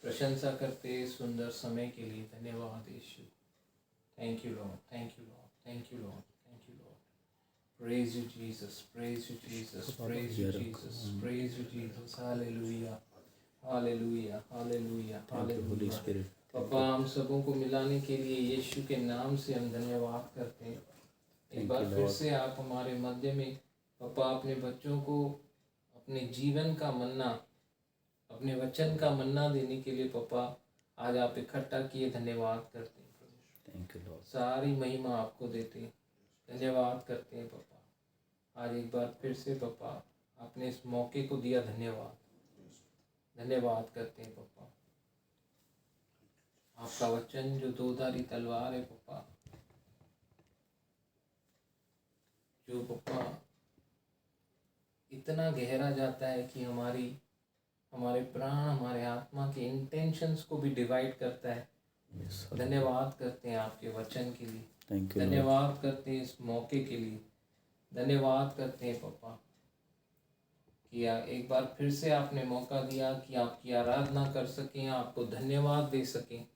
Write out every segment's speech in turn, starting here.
प्रशंसा करते इस सुंदर समय के लिए धन्यवाद Yeshu. Thank you lord, thank you lord, thank you lord, thank you lord. Praise you Jesus, praise you Jesus, praise you Jesus, praise you Jesus. Hallelujah, hallelujah, hallelujah, hallelujah. पापा, हम सबों को मिलाने के लिए यीशु के नाम से हम धन्यवाद करते हैं। एक बार फिर से आप हमारे मध्य में पापा अपने बच्चों को अपने जीवन का मन्ना, अपने वचन का मन्ना देने के लिए पापा आज आप इकट्ठा किए, धन्यवाद करते हैं प्रभु। Thank you Lord. सारी महिमा आपको देते हैं, धन्यवाद करते हैं पापा। आज एक बार फिर से पापा आपने इस मौके को दिया, धन्यवाद, धन्यवाद करते हैं पापा। आपका वचन जो दोधारी तलवार है पापा, जो पापा इतना गहरा जाता है कि हमारे प्राण, हमारे आत्मा के इंटेंशंस को भी डिवाइड करता है। धन्यवाद करते हैं आपके वचन के लिए, धन्यवाद करते हैं इस मौके के लिए, धन्यवाद करते हैं पापा कि एक बार फिर से आपने मौका दिया कि आपकी आराधना कर सकें, आपको धन्यवाद दे सकें।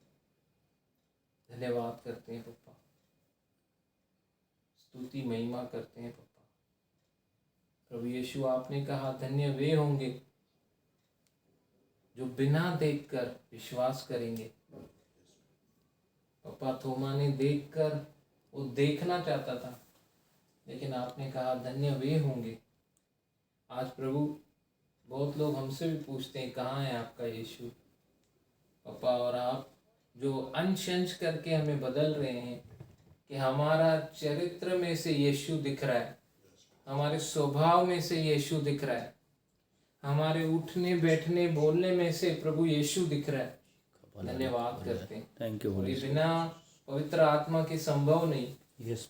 धन्यवाद करते हैं पापा, स्तुति महिमा करते हैं पापा। प्रभु यीशु, आपने कहा धन्य वे होंगे जो बिना देखकर विश्वास करेंगे। पापा, थोमा ने देखकर, वो देखना चाहता था, लेकिन आपने कहा धन्य वे होंगे। आज प्रभु बहुत लोग हमसे भी पूछते हैं कहाँ है आपका यीशु पापा, और आप जो अंश अंश करके हमें बदल रहे हैं कि हमारा चरित्र में से यीशु दिख रहा है, हमारे स्वभाव में से यीशु दिख रहा है, हमारे उठने बैठने बोलने में से प्रभु यीशु दिख रहा है। धन्यवाद करते हैं। Thank you. ये बिना पवित्र आत्मा के संभव नहीं। यस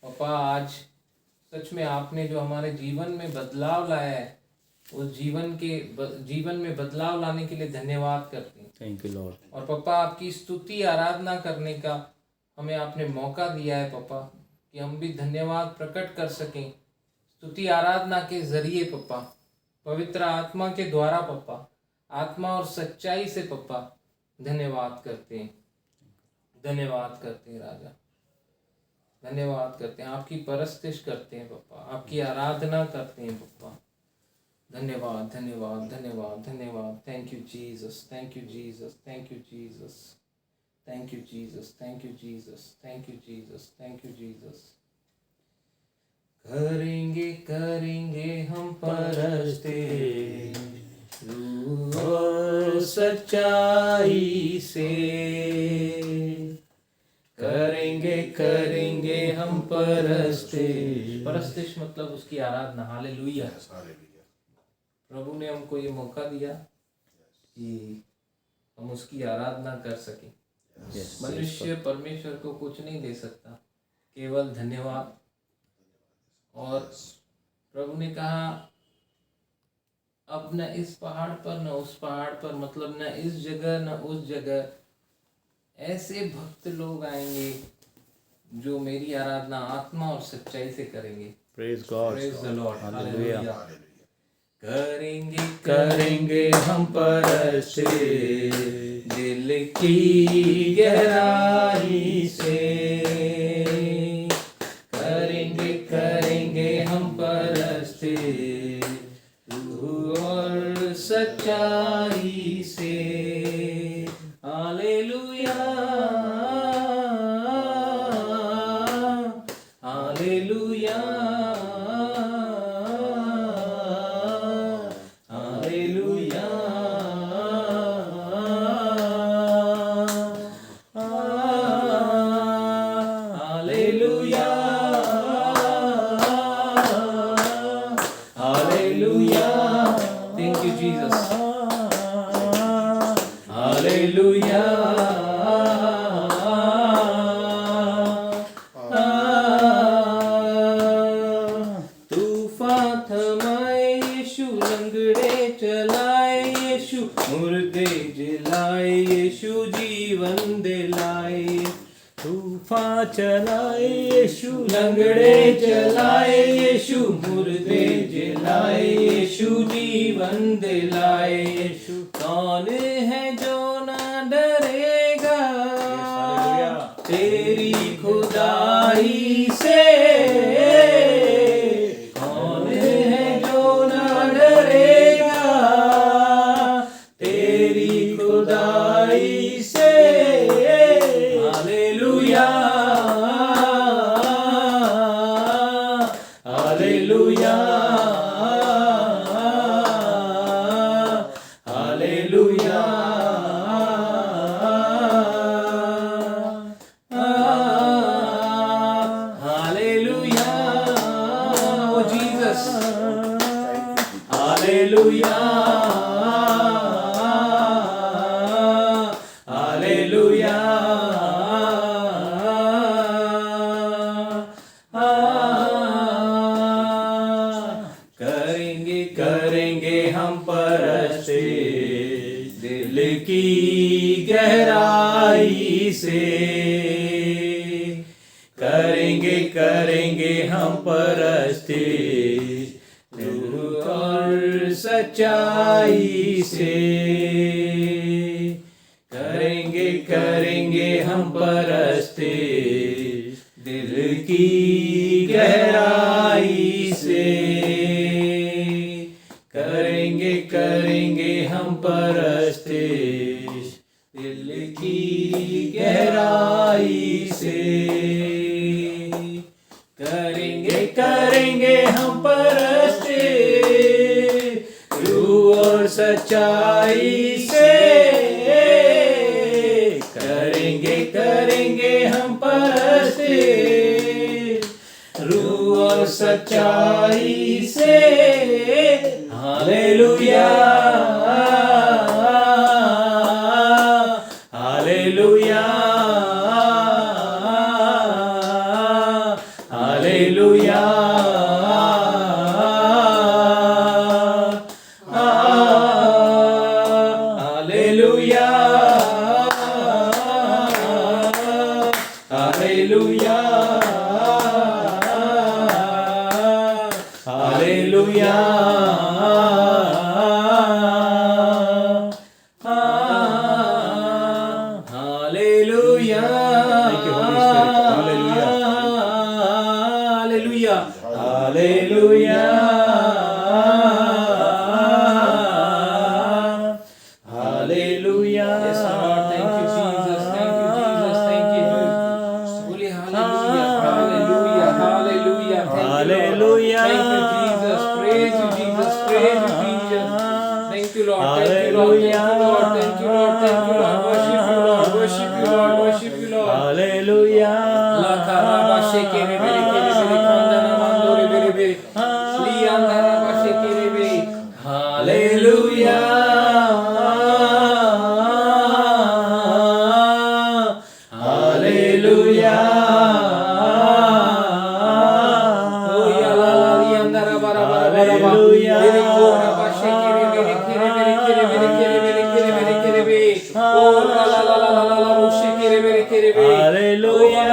पापा, आज सच में आपने जो हमारे जीवन में बदलाव लाया है, उस जीवन में बदलाव लाने के लिए धन्यवाद करते हैं। Thank you Lord. और पापा, आपकी स्तुति आराधना करने का हमें आपने मौका दिया है पापा, कि हम भी धन्यवाद प्रकट कर सकें स्तुति आराधना के जरिए पापा, पवित्र आत्मा के द्वारा पापा, आत्मा और सच्चाई से पापा। धन्यवाद करते हैं, धन्यवाद करते हैं राजा, धन्यवाद करते हैं, आपकी परस्तिश करते हैं पापा, आपकी आराधना करते हैं पापा। धन्यवाद, धन्यवाद, धन्यवाद, धन्यवाद। Thank you Jesus, thank you Jesus, thank you Jesus, thank you Jesus, thank you Jesus, thank you Jesus, thank you Jesus. करेंगे करेंगे हम परस्ते रूह और सच्चाई से, करेंगे करेंगे हम परस्तिश। परस्तिश मतलब उसकी आराधना। हालेलुया। प्रभु ने हमको ये मौका दिया कि हम उसकी आराधना कर सकें। मनुष्य परमेश्वर को कुछ नहीं दे सकता, केवल धन्यवाद। और प्रभु ने कहा अब न इस पहाड़ पर न उस पहाड़ पर, मतलब न इस जगह न उस जगह, ऐसे भक्त लोग आएंगे जो मेरी आराधना आत्मा और सच्चाई से करेंगे। Praise God, praise the lord, hallelujah. करेंगे करेंगे हम परस्ते दिल की गहराई से, करेंगे करेंगे हम परस्ते रूह और सच्चाई से। Hallelujah, hallelujah, hallelujah, hallelujah, hallelujah. Thank you Jesus. Hallelujah, तूफान थमाए यीशु, लंगड़े चलाए यीशु, मुर्दे जिलाए यीशु, जीवन दिलाए। तूफान चलाए यीशु, लंगड़े चलाए यीशु, मुर्दे जलाए यीशु, जीवन दिलाए यीशु। कौन है जो ना डरेगा तेरी खुदाई से, कौन है जो ना डरेगा तेरी खुदाई से। Hallelujah hallelujah hallelujah hallelujah. Oh Jesus, hallelujah hallelujah. करेंगे करेंगे हम परस्ती दिल की गहराई से, करेंगे करेंगे हम परस्ती रूह और सच्चाई से, करेंगे करेंगे हम परस्ती दिल की गहराई से, करेंगे करेंगे हम परस्ती दिल की गहराई से, करेंगे करेंगे हम परस्ती रूह और सच्चाई से, करेंगे करेंगे हम परस्ती रूह और सच्चाई से। Hallelujah hallelujah hallelujah hallelujah hallelujah hallelujah hallelujah. Thank you, Holy Spirit. Hallelujah. Hallelujah. Hallelujah. Hallelujah. Yes, Lord. Thank you, Jesus. Thank you, Jesus. Thank you. बोलिए hallelujah, hallelujah, hallelujah. Hallelujah. Thank you, Jesus. Praise you, Jesus. Praise you, Jesus. Thank you, Lord. Thank you, Lord. Thank you, Lord. Thank you, Lord. Thank you, Lord. Worship you, Lord. Worship you, Lord. Worship you, Lord. Hallelujah. La karaba shekere bere kere bere kandana mandore bere bere. Li andara ba shekere bere. Hallelujah. Hallelujah. Oh ya la la li andara bara bara bara bara. Hallelujah. Bere kora ba shekere bere kere bere kere bere kere bere kere bere kere bere. Oh la la la la la la la shekere bere kere bere. Hallelujah.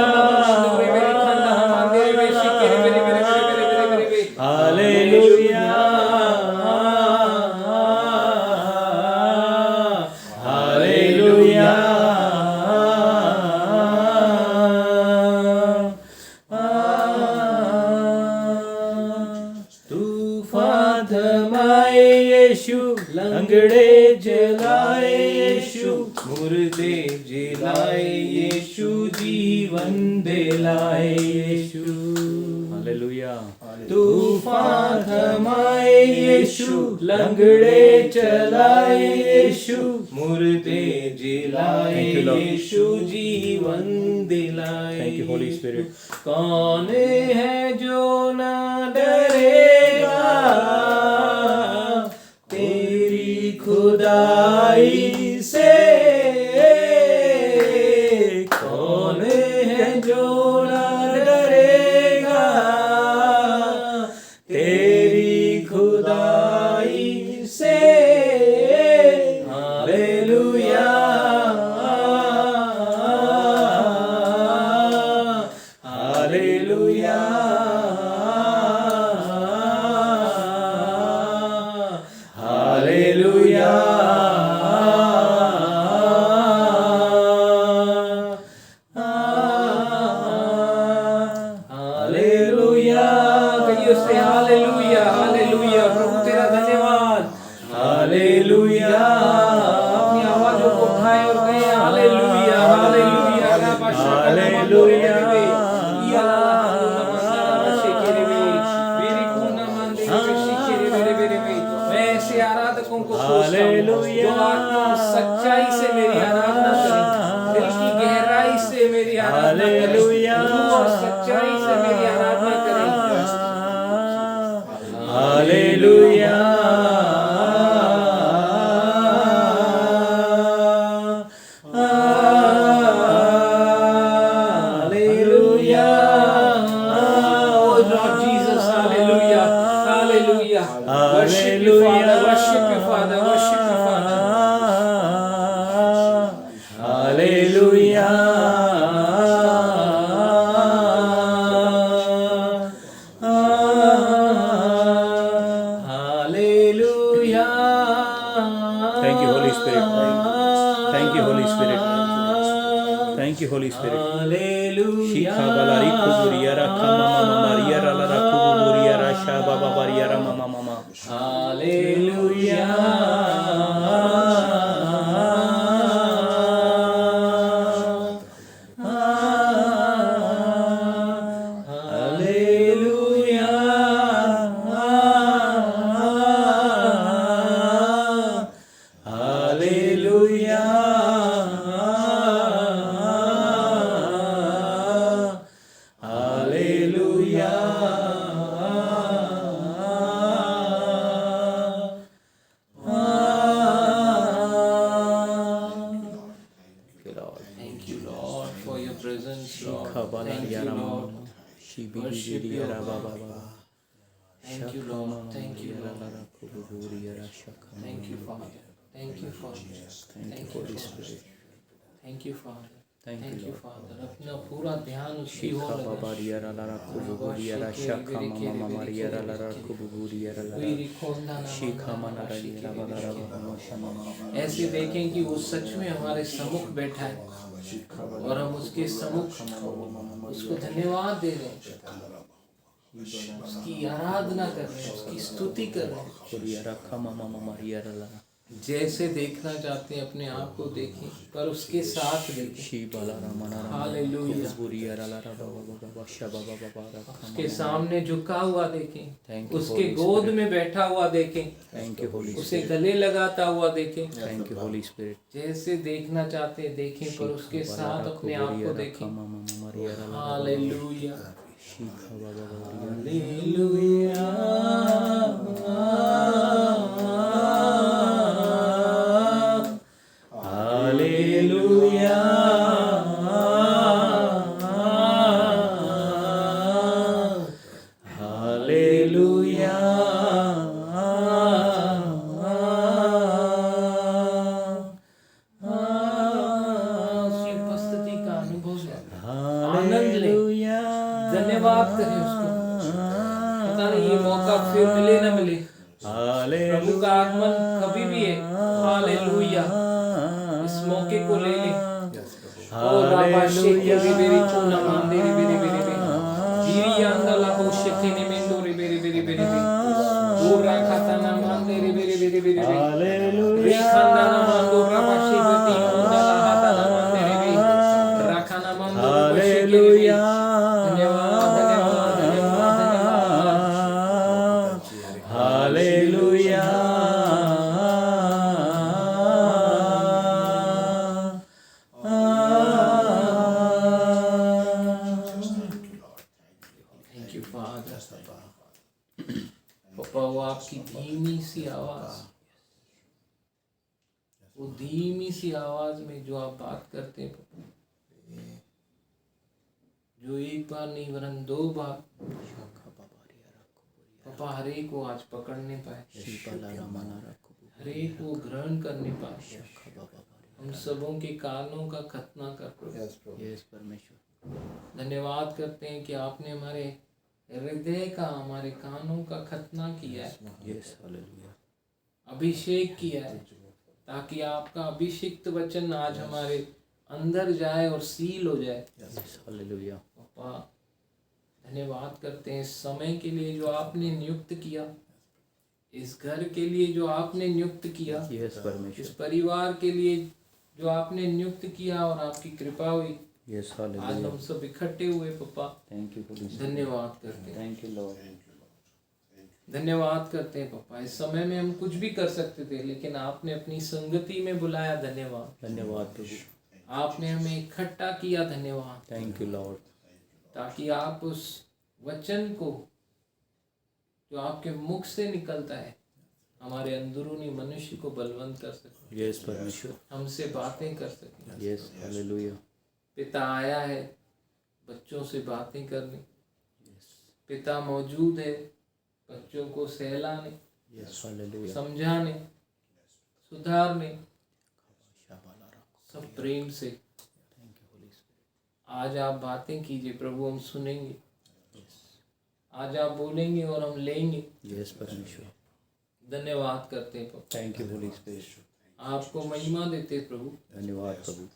Mandore bere kandana mandore bere shekere bere bere bere bere bere bere. Hallelujah. Hallelujah. तूफान थमाए यीशु, लंगड़े जलाए यीशु, मुर्दे जलाए यीशु, जीवन दिलाए यीशु। Hallelujah. तूफान थमाए यीशु, लंगड़े चलाए यीशु, मुर्दे जिलाए यीशु, जीवन दिलाए। Thank you Holi spirit. कौन है जो ना डरेगा तेरी खुदाई से, कौन है जो ना डरेगा तेरी खुदाई से। हालेलुया हालेलुया हालेलुया कहिए उससे हालेलुया हालेलुया। प्रभु तेरा धन्यवाद। हालेलुया अपनी आवाजों को उठाए और कहे हालेलुया हालेलुया। हालेलुया मैं ऐसे आराधकों को खोजता हूँ हालेलुया जो आत्मा सच्चाई से मेरी आराधना करें, दिल की गहराई से मेरी आराधना करें, हालेलुया रूह और सच्चाई से मेरी आराधना करें। Hallelujah hallelujah Oh Lord Jesus, hallelujah, hallelujah. Worship you, Father, worship you, Father, worship you, Father. Hallelujah hallelujah Thank you, Holy Spirit. Thank you, Holy Spirit. Thank you, Holy Spirit. Shikha balari kuburiara kama mama mariara lara kuburiara shaba babariara mama mama. Hallelujah hallelujah hallelujah hallelujah Thank you, Lord, for your presence, Lord. Shikha Thank you, balariara Lord. mama. Shibi Worship you, bibiriara Lord. baba baba. Thank you, Lord. Thank you, Mariara Lord. lara kuburiara shaka. Thank you, Father. Thank you, Father. Thank you, Holy Spirit. Thank you, Father. Thank Thank you, you, Lord. Father. अपना पूरा ध्यान उसकी Shikha ओर लगा। babariara lara kuburiara shaka mama mariara lara kuburiara lara. Veeri खोलना ना Shikha मानना, manara Vashi liara के balara Veeri के। mama shama. ऐसे देखें कि वो सच में हमारे सम्मुख बैठा है और हम उसके सम्मुख उसको धन्यवाद दे रहे हैं, उसकी आराधना कर रहे हैं, उसकी स्तुति कर रहे हैं। Kuriara kama mama mariara lara. जैसे देखना चाहते हैं अपने आप को देखें, पर उसके साथ देखें। Shiba lara manara. Hallelujah. Kuburiara lara baba baba shaba baba bara. उसके सामने झुका हुआ देखें, Thank you, उसके Holy गोद Spirit. में बैठा हुआ देखें, Thank you, Holy उसे Spirit. गले लगाता हुआ देखें। Thank you, Holy Spirit. जैसे देखना चाहते हैं देखें, पर उसके साथ अपने आप को देखें। हालेलुया। हालेलुया हालेलुया उसकी उपस्थिति का अनुभव लें, आनंद लें, धन्यवाद करें उसको। पता नहीं ये मौका फिर मिले ना मिले, प्रभु का आगमन कभी भी है। हालेलुया। इस मौके को ले लें। ओ राबा शेके बेरी कोना मांदे बेरी बेरी बेरी जीरी आंदला हो शेके ने मेंदो रे बेरी बेरी बेरी बेरी ओ राखाता ना मांदे रे बेरी बेरी बेरी बेरी रेखांदा ना मांदो राबा शेके कोंडला हाता ना मांदे रे बेरी राखाना मांदो रे शेके रे बेरी। धन्यवाद धन्यवाद धन्यवाद धन्यवाद। Hallelujah thank you father. पापा वो आपकी धीमी सी आवाज, वो धीमी सी आवाज में जो आप बात करते हैं पापा, जो एक बार नहीं वरन दो बार पापा हर एक को आज पकड़ने पाए, हर एक को ग्रहण करने पाए। हम सबों के कानों का खतना कर प्रभु। यस परमेश्वर। धन्यवाद करते हैं कि आपने हमारे हृदय का, हमारे कानों का खतना किया है। Yes hallelujah. अभिषेक किया है, ताकि आपका अभिषिक्त वचन आज हमारे अंदर जाए और सील हो जाए। हालेलुया। पापा धन्यवाद करते हैं इस समय के लिए जो आपने नियुक्त किया, इस घर के लिए जो आपने नियुक्त किया, यस परमेश्वर। इस परिवार के लिए जो आपने नियुक्त किया और आपकी कृपा हुई। यस आज हालेलुया। हम सब इकट्ठे हुए पापा, थैंक यू होली स्पिरिट। धन्यवाद करते हैं, थैंक यू लॉर्ड। धन्यवाद करते हैं पापा। इस समय में हम कुछ भी कर सकते थे, लेकिन आपने अपनी संगति में बुलाया। धन्यवाद। धन्यवाद प्रभु। आपने हमें इकट्ठा किया। धन्यवाद। Thank you Lord. ताकि आप उस वचन को जो आपके मुख से निकलता है हमारे अंदरूनी मनुष्य को बलवंत कर सके, यस परमेश्वर। हमसे बातें कर सके। Yes hallelujah. पिता आया है बच्चों से बातें करने, पिता मौजूद है बच्चों को सहलाने, यस हालेलुया। समझाने, सुधारने, सब प्रेम से। आज आप बातें कीजिए प्रभु, हम सुनेंगे। आज आप बोलेंगे और हम लेंगे। यस परमेश्वर। धन्यवाद करते हैं प्रभु, थैंक यू होली स्पिरिट। आपको महिमा देते हैं प्रभु। धन्यवाद प्रभु।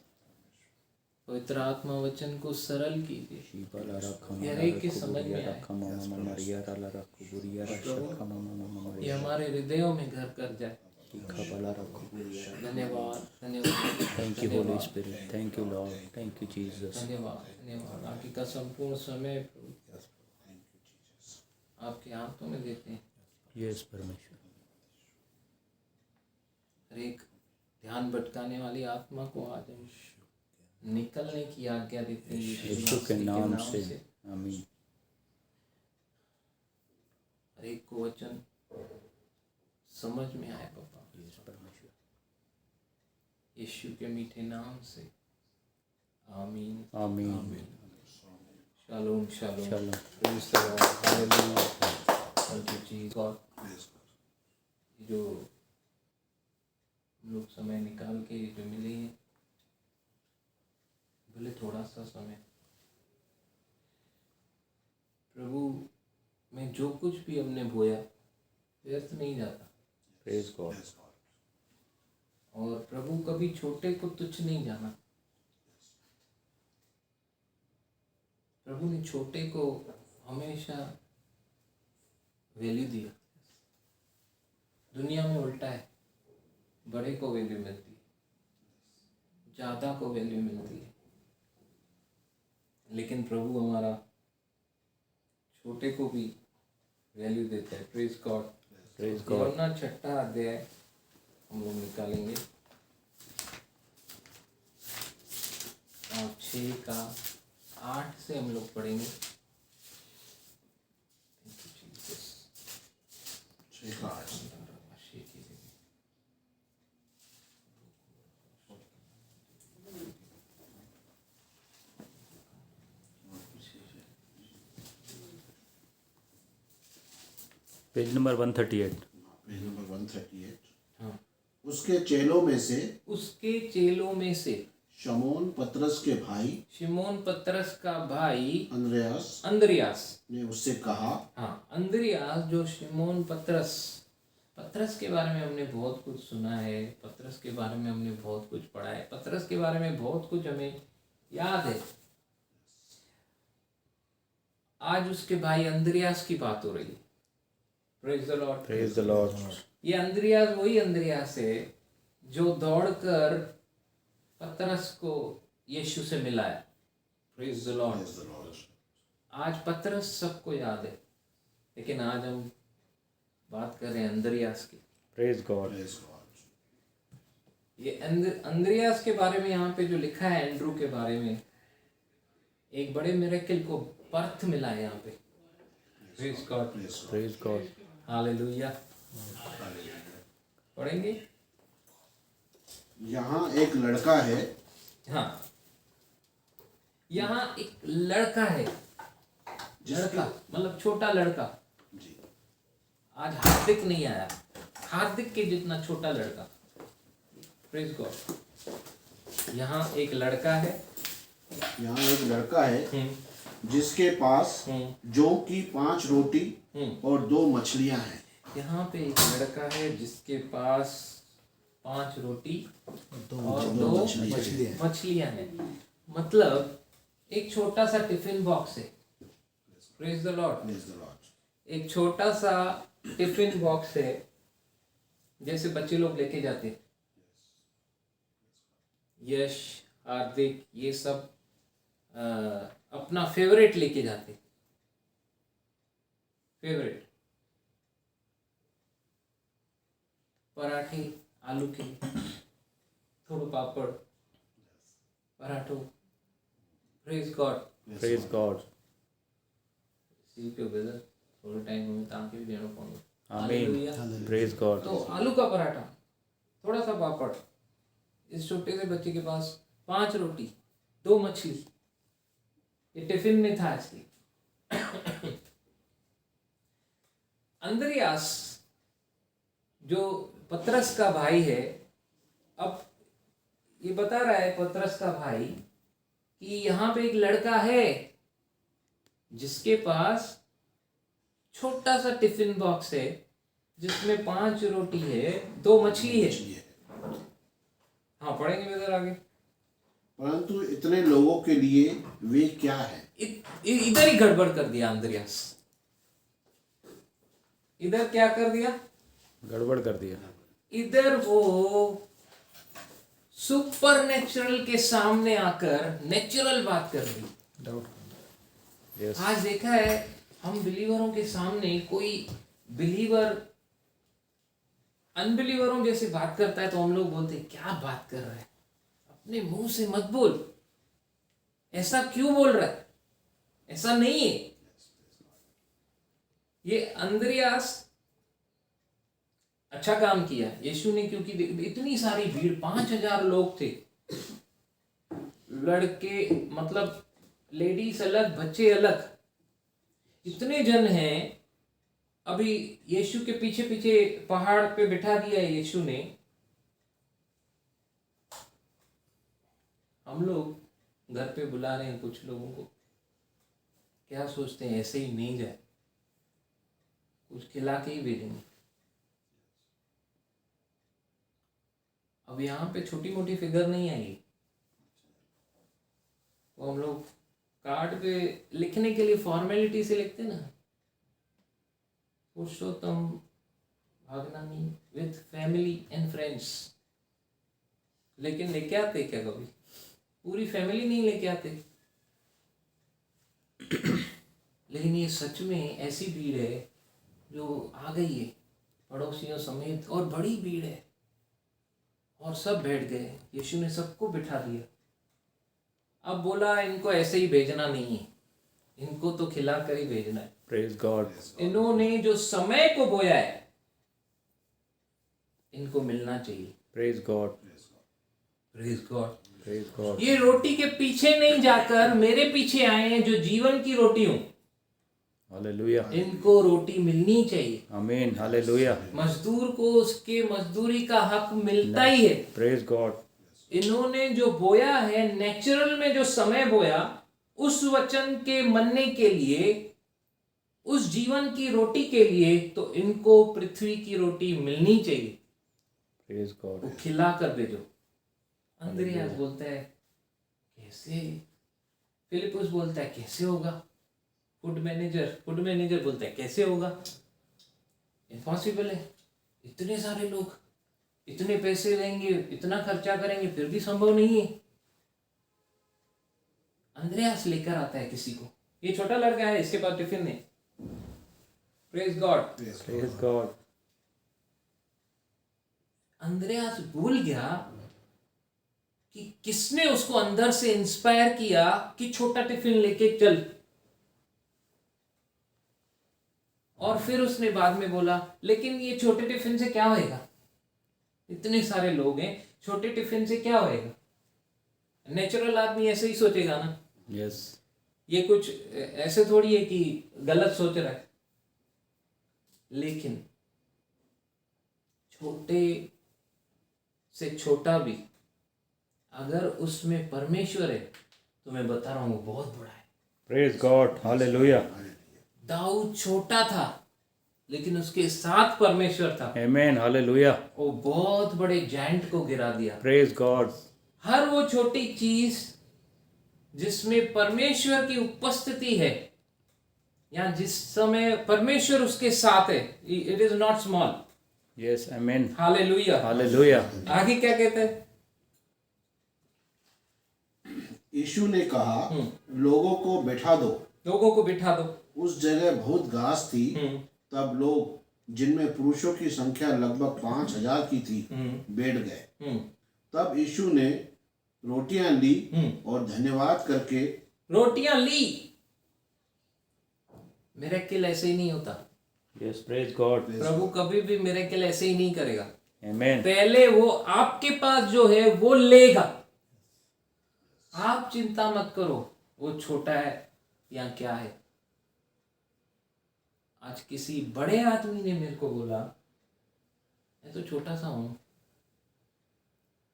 पवित्र आत्मा वचन को सरल कीजिए, शीबाला रखा हर एक के समझ में आए। रखा मामा मरिया राला रखो बुरिया रखा मामा ये हमारे हृदयों में घर कर जाए। शीखा बाला रखो बुरिया। धन्यवाद, धन्यवाद, thank you Holi spirit. Thank you lord. Thank you Jesus. धन्यवाद, धन्यवाद। बाकी का संपूर्ण समय प्रभु आपके हाथों में देते हैं। यस परमेश्वर। हर एक ध्यान भटकाने वाली आत्मा को आज हम निकलने की आज्ञा देते हैं यीशु के नाम से आमीन। हर एक को वचन समझ में आए पापा, यस परमेश्वर। यीशु के मीठे नाम से आमीन, आमीन। Shalom, shalom, shalom. Praise the Lord. Hallelujah. Thank you, Jesus. God. जो हम लोग समय निकाल के जो मिले हैं, भले थोड़ा सा समय, प्रभु में जो कुछ भी हमने बोया व्यर्थ नहीं जाता। Praise God. और प्रभु कभी छोटे को तुच्छ नहीं जाना। प्रभु ने छोटे को हमेशा वैल्यू दिया। दुनिया में उल्टा है, बड़े को वैल्यू मिलती है, ज़्यादा को वैल्यू मिलती है, लेकिन प्रभु हमारा छोटे को भी वैल्यू देता है। Praise God. Praise God. यूहन्ना 6 अध्याय हम लोग निकालेंगे और 6 का 8 से हम लोग पढ़ेंगे। Page number 138। Page number 138। हाँ। उसके चेलों में से शमौन पतरस के भाई शिमोन पतरस का भाई अंद्रयास ने उससे कहा। हाँ, अंद्रयास जो शिमोन पतरस के बारे में हमने बहुत कुछ सुना है, पतरस के बारे में हमने बहुत कुछ पढ़ा है, पतरस के बारे में बहुत कुछ हमें याद है। आज उसके भाई अंद्रयास की बात हो रही है। Praise the lord. Praise the Lord. ये अंद्रयास वही अंद्रयास है जो दौड़कर पतरस को यीशु से मिलाया। Praise the Lord. आज पतरस सबको याद है, लेकिन आज हम बात कर रहे हैं अंद्रयास की। Praise God. ये अंद्रयास के बारे में यहाँ पे जो लिखा है, एंड्रू के बारे में, एक बड़े मिरेकल को बर्थ मिला है यहाँ पे। Praise God. Praise God. Hallelujah. पढ़ेंगे। यहाँ एक लड़का है। हाँ, यहाँ एक लड़का है, लड़का मतलब छोटा लड़का। जी। आज हार्दिक नहीं आया, हार्दिक के जितना छोटा लड़का। Praise God. यहाँ एक लड़का है। यहाँ एक लड़का है जिसके पास जौ की 5 रोटी और 2 मछलियां हैं। यहाँ पे एक लड़का है जिसके पास 5 रोटी और 2 मछलियाँ हैं। मतलब एक छोटा सा टिफिन बॉक्स है। Praise the Lord. Praise the Lord. एक छोटा सा टिफिन बॉक्स है, जैसे बच्चे लोग लेके जाते हैं। यश, हार्दिक, ये सब अपना फेवरेट लेके जाते। फेवरेट पराठे, आलू के, थोड़ा पापड़, पराठो। Praise God. Praise God. सी पे बेदर थोड़े टाइम में ताकि भी देना पड़ेगा। आमीन। Praise God. तो आलू का पराठा, थोड़ा सा पापड़। इस छोटे से बच्चे के पास 5 रोटी, 2 मछली। ये टिफिन में था इसलिए। अंद्रियास जो पतरस का भाई है, अब ये बता रहा है पतरस का भाई कि यहाँ पे एक लड़का है जिसके पास छोटा सा टिफिन बॉक्स है जिसमें 5 रोटी है, 2 मछली है। हाँ, पढ़ेंगे इधर आगे। परंतु इतने लोगों के लिए वे क्या है? इधर ही गड़बड़ कर दिया अंद्रियास। इधर क्या कर दिया? गड़बड़ कर दिया। इधर वो सुपर नेचुरल के सामने आकर नेचुरल बात कर दी। डाउट। यस। आज देखा है हम बिलीवरों के सामने कोई बिलीवर अनबिलीवरों जैसे बात करता है तो हम लोग बोलते हैं क्या बात कर रहा है, अपने मुंह से मत बोल, ऐसा क्यों बोल रहा है, ऐसा नहीं है। ये अंद्रियास अच्छा काम किया यीशु ने, क्योंकि इतनी सारी भीड़, 5000 लोग थे, लड़के मतलब लेडीज अलग, बच्चे अलग, इतने जन हैं। अभी यीशु के पीछे पीछे पहाड़ पे बिठा दिया है यीशु ने। हम लोग घर पे बुला रहे हैं कुछ लोगों को, क्या सोचते हैं ऐसे ही नहीं जाए, कुछ खिला के ही भेजेंगे। अब यहाँ पे छोटी मोटी फिगर नहीं आएगी, वो हम लोग कार्ड पे लिखने के लिए फॉर्मेलिटी से लिखते ना, पुरुषोत्तम Bhagnani with family and friends, लेकिन लेके आते क्या कभी? पूरी फैमिली नहीं लेके आते। लेकिन ये सच में ऐसी भीड़ है जो आ गई है पड़ोसियों समेत, और बड़ी भीड़ है, और सब बैठ गए। यीशु ने सबको बिठा दिया। अब बोला इनको ऐसे ही भेजना नहीं है, इनको तो खिला कर ही भेजना है। Praise God. इन्होंने जो समय को बोया है इनको मिलना चाहिए। Praise God. Praise God. Praise God. ये रोटी के पीछे नहीं जाकर मेरे पीछे आए हैं जो जीवन की रोटी हूं। हालेलुया। इनको रोटी मिलनी चाहिए। आमीन। हालेलुया। मजदूर को उसके मजदूरी का हक मिलता ही है। Praise God. इन्होंने जो बोया है, नेचुरल में जो समय बोया, उस वचन के मनने के लिए, उस जीवन की रोटी के लिए, तो इनको पृथ्वी की रोटी मिलनी चाहिए। Praise God. वो खिला कर भेजो। अंद्रियास बोलता है कैसे? फिलिपुस बोलता है कैसे होगा? फूड मैनेजर बोलता है कैसे होगा? इम्पॉसिबल है, इतने सारे लोग, इतने पैसे लेंगे, इतना खर्चा करेंगे, फिर भी संभव नहीं है। अंद्रियास लेकर आता है किसी को। ये छोटा लड़का है, इसके पास टिफिन है। Praise God. Praise God. Andreas भूल गया कि किसने उसको अंदर से इंस्पायर किया कि छोटा टिफिन लेके चल। और फिर उसने बाद में बोला लेकिन ये छोटे टिफिन से क्या होएगा, इतने सारे लोग हैं, छोटे टिफिन से क्या होएगा? नेचुरल आदमी ऐसे ही सोचेगा ना। यस। ये कुछ ऐसे थोड़ी है कि गलत सोच रहा है। लेकिन छोटे से छोटा भी अगर उसमें परमेश्वर है तो मैं बता रहा हूं वो बहुत बड़ा है। Praise God. हालेलुया। दाऊद छोटा था लेकिन उसके साथ परमेश्वर था। Amen. Hallelujah. वो बहुत बड़े जायंट को गिरा दिया। Praise God. हर वो छोटी चीज जिसमें परमेश्वर की उपस्थिति है या जिस समय परमेश्वर उसके साथ है, it is not small. Yes. Amen. Hallelujah. Hallelujah. आगे क्या कहते हैं? यीशु ने कहा, लोगों को बैठा दो। लोगों को बिठा दो। उस जगह बहुत घास थी। तब लोग, जिनमें पुरुषों की संख्या लगभग 5,000 की थी, बैठ गए। तब यीशु ने रोटियां ली और धन्यवाद करके रोटियां ली। मिरेकल ऐसे ही नहीं होता। Yes. Praise God. प्रभु कभी भी मिरेकल ऐसे ही नहीं करेगा। Amen. पहले वो आपके पास जो है वो लेगा। आप चिंता मत करो वो छोटा है या क्या है। आज किसी बड़े आदमी ने मेरे को बोला, मैं तो छोटा सा हूं।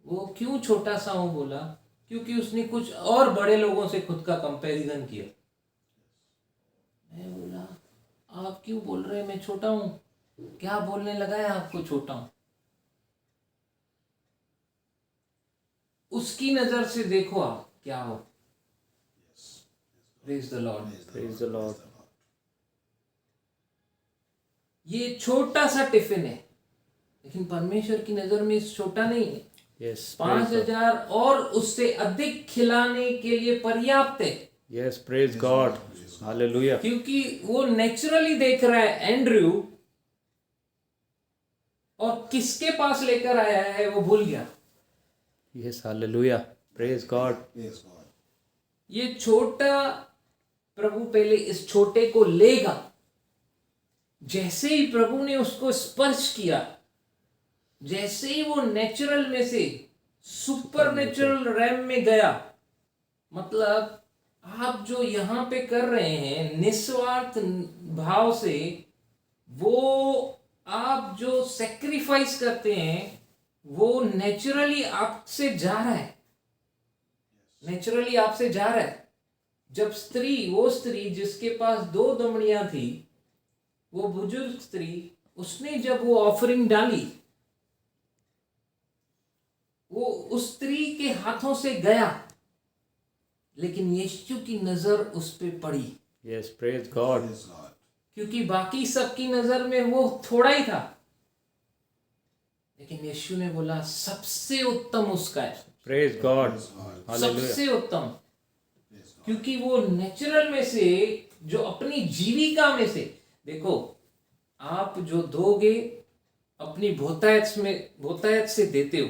वो क्यों छोटा सा हूं बोला? क्योंकि उसने कुछ और बड़े लोगों से खुद का कंपैरिजन किया। मैं बोला, आप क्यों बोल रहे हैं मैं छोटा हूं? क्या बोलने लगा है आपको छोटा हूं? उसकी नजर से देखो आप क्या हो। Praise the Lord. Praise the Lord. ये छोटा सा टिफिन है, लेकिन परमेश्वर की नजर में छोटा नहीं है। Yes. Praise God. 5,000 और उससे अधिक खिलाने के लिए पर्याप्त है। Yes. Praise God. Hallelujah. क्योंकि वो नेचुरली देख रहा है एंड्रयू, और किसके पास लेकर आया है वो भूल गया। Yes. Hallelujah. Praise God. ये छोटा, प्रभु पहले इस छोटे को लेगा। जैसे ही प्रभु ने उसको स्पर्श किया, जैसे ही वो नेचुरल में से सुपर नेचुरल रैम में गया, मतलब आप जो यहाँ पे कर रहे हैं निस्वार्थ भाव से, वो आप जो सेक्रीफाइस करते हैं वो नेचुरली आपसे जा रहा है। नेचुरली आपसे जा रहा है। जब वो स्त्री जिसके पास 2 दमड़ियां थी, वो बुजुर्ग स्त्री, उसने जब वो ऑफरिंग डाली, वो उस स्त्री के हाथों से गया, लेकिन यीशु की नजर उस पे पड़ी। Yes. Praise God. क्योंकि बाकी सबकी नजर में वो थोड़ा ही था, लेकिन यीशु ने बोला सबसे उत्तम उसका है। Praise God. Hallelujah. सबसे उत्तम। क्योंकि वो नेचुरल में से, जो अपनी जीविका में से, देखो आप जो दोगे अपनी बहुतायत से देते हो,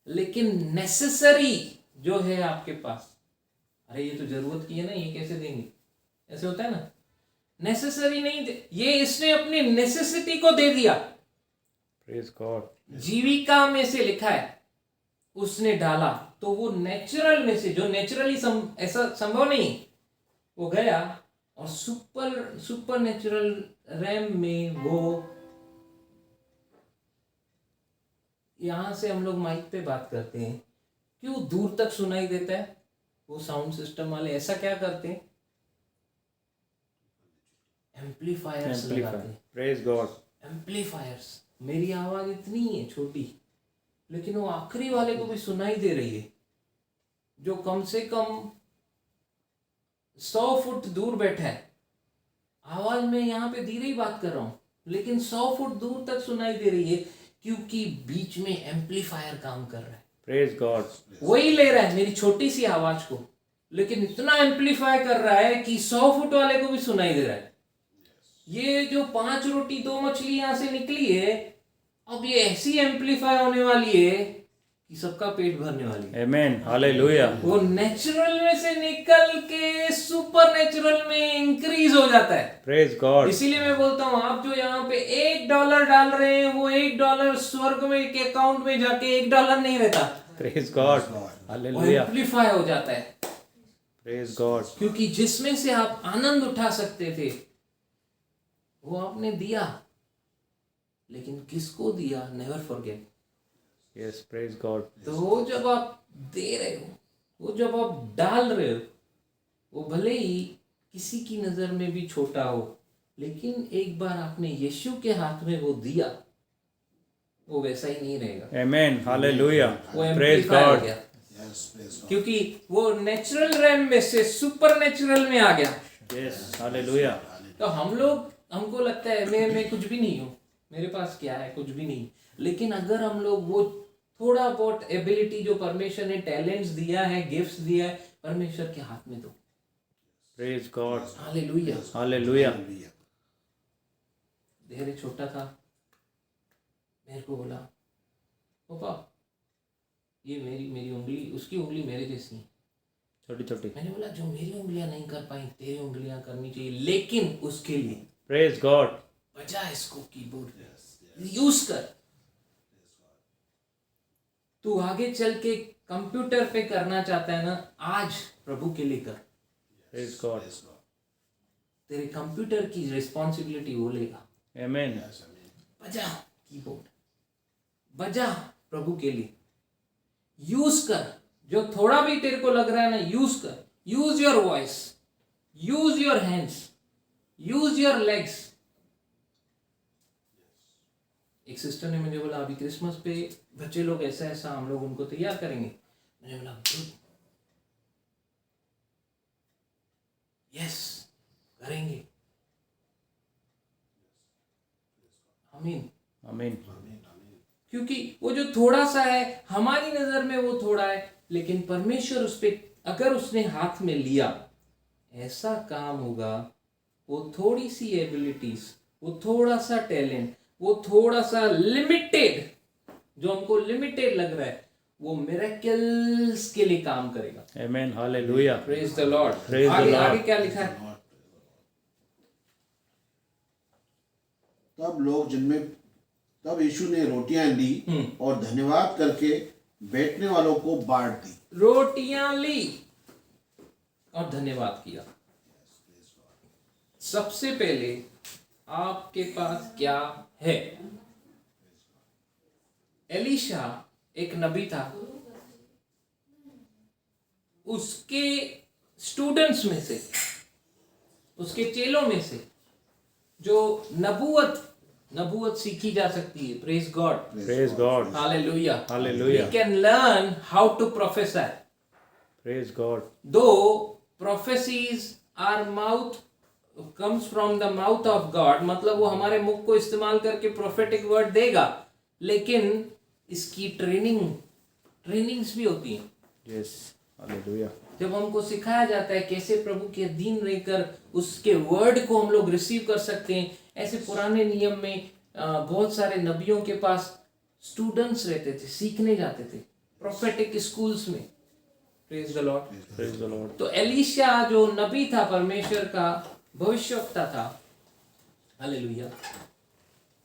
लेकिन नेसेसरी जो है आपके पास, अरे ये तो जरूरत की है ना, ये कैसे देंगे, ऐसे होता है ना। नेसेसरी नहीं ये इसने अपनी नेसेसिटी को दे दिया। Praise God. जीविका में से लिखा है उसने डाला, तो वो नेचुरल में से, जो नेचुरली ऐसा संभव नहीं, वो गया और सुपर नेचुरल रैम में वो, यहां से हम लोग माइक पे बात करते हैं, क्यों दूर तक सुनाई देता है? वो साउंड सिस्टम वाले ऐसा क्या करते हैं? एम्पलीफायर्स लगाते हैं। Praise God. एम्पलीफायर्स। मेरी आवाज इतनी है छोटी, लेकिन वो आखिरी वाले को भी सुनाई दे रही है, जो कम से कम 100 फुट दूर बैठा है। आवाज में यहाँ पे धीरे ही बात कर रहा हूं, लेकिन 100 फुट दूर तक सुनाई दे रही है, क्योंकि बीच में एम्पलीफायर काम कर रहा है। Praise God. वही ले रहा है मेरी छोटी सी आवाज को, लेकिन इतना एम्पलीफाई कर रहा है कि 100 फुट वाले को भी सुनाई दे रहा है। ये जो 5 रोटी 2 मछली यहां से निकली है, अब ये ऐसी एम्पलीफाई होने वाली है कि सबका पेट भरने वाली है। Amen. Hallelujah. वो नेचुरल में से निकल के सुपर नेचुरल में इंक्रीज हो जाता है। Praise God. इसीलिए मैं बोलता हूँ, आप जो यहाँ पे $1 डाल रहे हैं, वो $1 स्वर्ग में के अकाउंट में जाके $1 नहीं रहता। Praise God. वो Hallelujah. एम्पलीफाई हो जाता है, Praise God. क्योंकि जिसमें से आप आनंद उठा सकते थे वो आपने दिया, लेकिन किसको दिया? Never forget. Yes. Praise God. तो वो जब आप दे रहे हो, वो जब आप डाल रहे हो, वो भले ही किसी की नजर में भी छोटा हो, लेकिन एक बार आपने यीशु के हाथ में वो दिया, वो वैसा ही नहीं रहेगा, Amen. Hallelujah. वो Praise एम्प्लीफाई हो God. गया, Yes, praise God. क्योंकि वो नेचुरल रैम में से सुपर नेचुरल में आ गया। Yes. Hallelujah. तो हमको लगता है मैं कुछ भी नहीं हूँ, मेरे पास क्या है, कुछ भी नहीं। लेकिन अगर हम लोग वो थोड़ा बहुत एबिलिटी जो परमेश्वर ने टैलेंट्स दिया है, गिफ्ट्स दिया है, परमेश्वर के हाथ में दो। Praise God. Hallelujah. Hallelujah. Hallelujah. धैर्य छोटा था, मेरे को बोला पापा ये मेरी उंगली, उसकी उंगली मेरे जैसी है। छोटी छोटी. मैंने बोला जो मेरी उंगलियां नहीं कर पाई तेरी उंगलियां करनी चाहिए, लेकिन उसके लिए Praise God. बजा इसको कीबोर्ड यूज कर। तू आगे चल के कंप्यूटर पे करना चाहता है ना, आज प्रभु के लिए कर। Praise God. तेरे कंप्यूटर की रिस्पॉन्सिबिलिटी वो लेगा। Amen. बजा कीबोर्ड, बजा प्रभु के लिए, यूज कर। जो थोड़ा भी तेरे को लग रहा है ना, यूज कर। Use your voice, use your hands, use your legs. एक सिस्टर ने मुझे बोला अभी क्रिसमस पे बच्चे लोग ऐसा ऐसा हम लोग उनको तैयार करेंगे। मैंने बोला गुड, यस करेंगे। आमीन। Amen. क्योंकि वो जो थोड़ा सा है हमारी नजर में वो थोड़ा है, लेकिन परमेश्वर उस पे अगर उसने हाथ में लिया, ऐसा काम होगा। वो थोड़ी सी एबिलिटीज, वो थोड़ा सा टैलेंट, वो थोड़ा सा लिमिटेड, जो हमको लिमिटेड लग रहा है, वो मिरेकल्स के लिए काम करेगा। Amen. Hallelujah. Praise the Lord. Praise the आगे Lord. आगे क्या लिखा है? तब यीशु ने रोटियां ली और धन्यवाद करके बैठने वालों को बांट दी। रोटियां ली और धन्यवाद किया। सबसे पहले आपके पास क्या है? एलीशा एक नबी था, उसके स्टूडेंट्स में से, उसके चेलों में से जो नबूवत सीखी जा सकती है। Praise God. Praise God. Hallelujah. Hallelujah. We can learn how to prophesy. Praise God. Though prophecies are comes from the mouth of God, मतलब वो हमारे मुख को इस्तेमाल करके prophetic word देगा, लेकिन इसकी ट्रेनिंग्स भी होती हैं। Yes. Hallelujah. जब हमको सिखाया जाता है कैसे प्रभु के अधीन रहकर उसके वर्ड को हम लोग रिसीव कर सकते हैं। ऐसे पुराने नियम में बहुत सारे नबियों के पास स्टूडेंट्स रहते थे, सीखने जाते थे प्रोफेटिक स्कूल्स में। Praise the Lord. Praise the Lord. तो एलीशा जो नबी था, परमेश्वर का भविष्यवक्ता था, हालेलुया,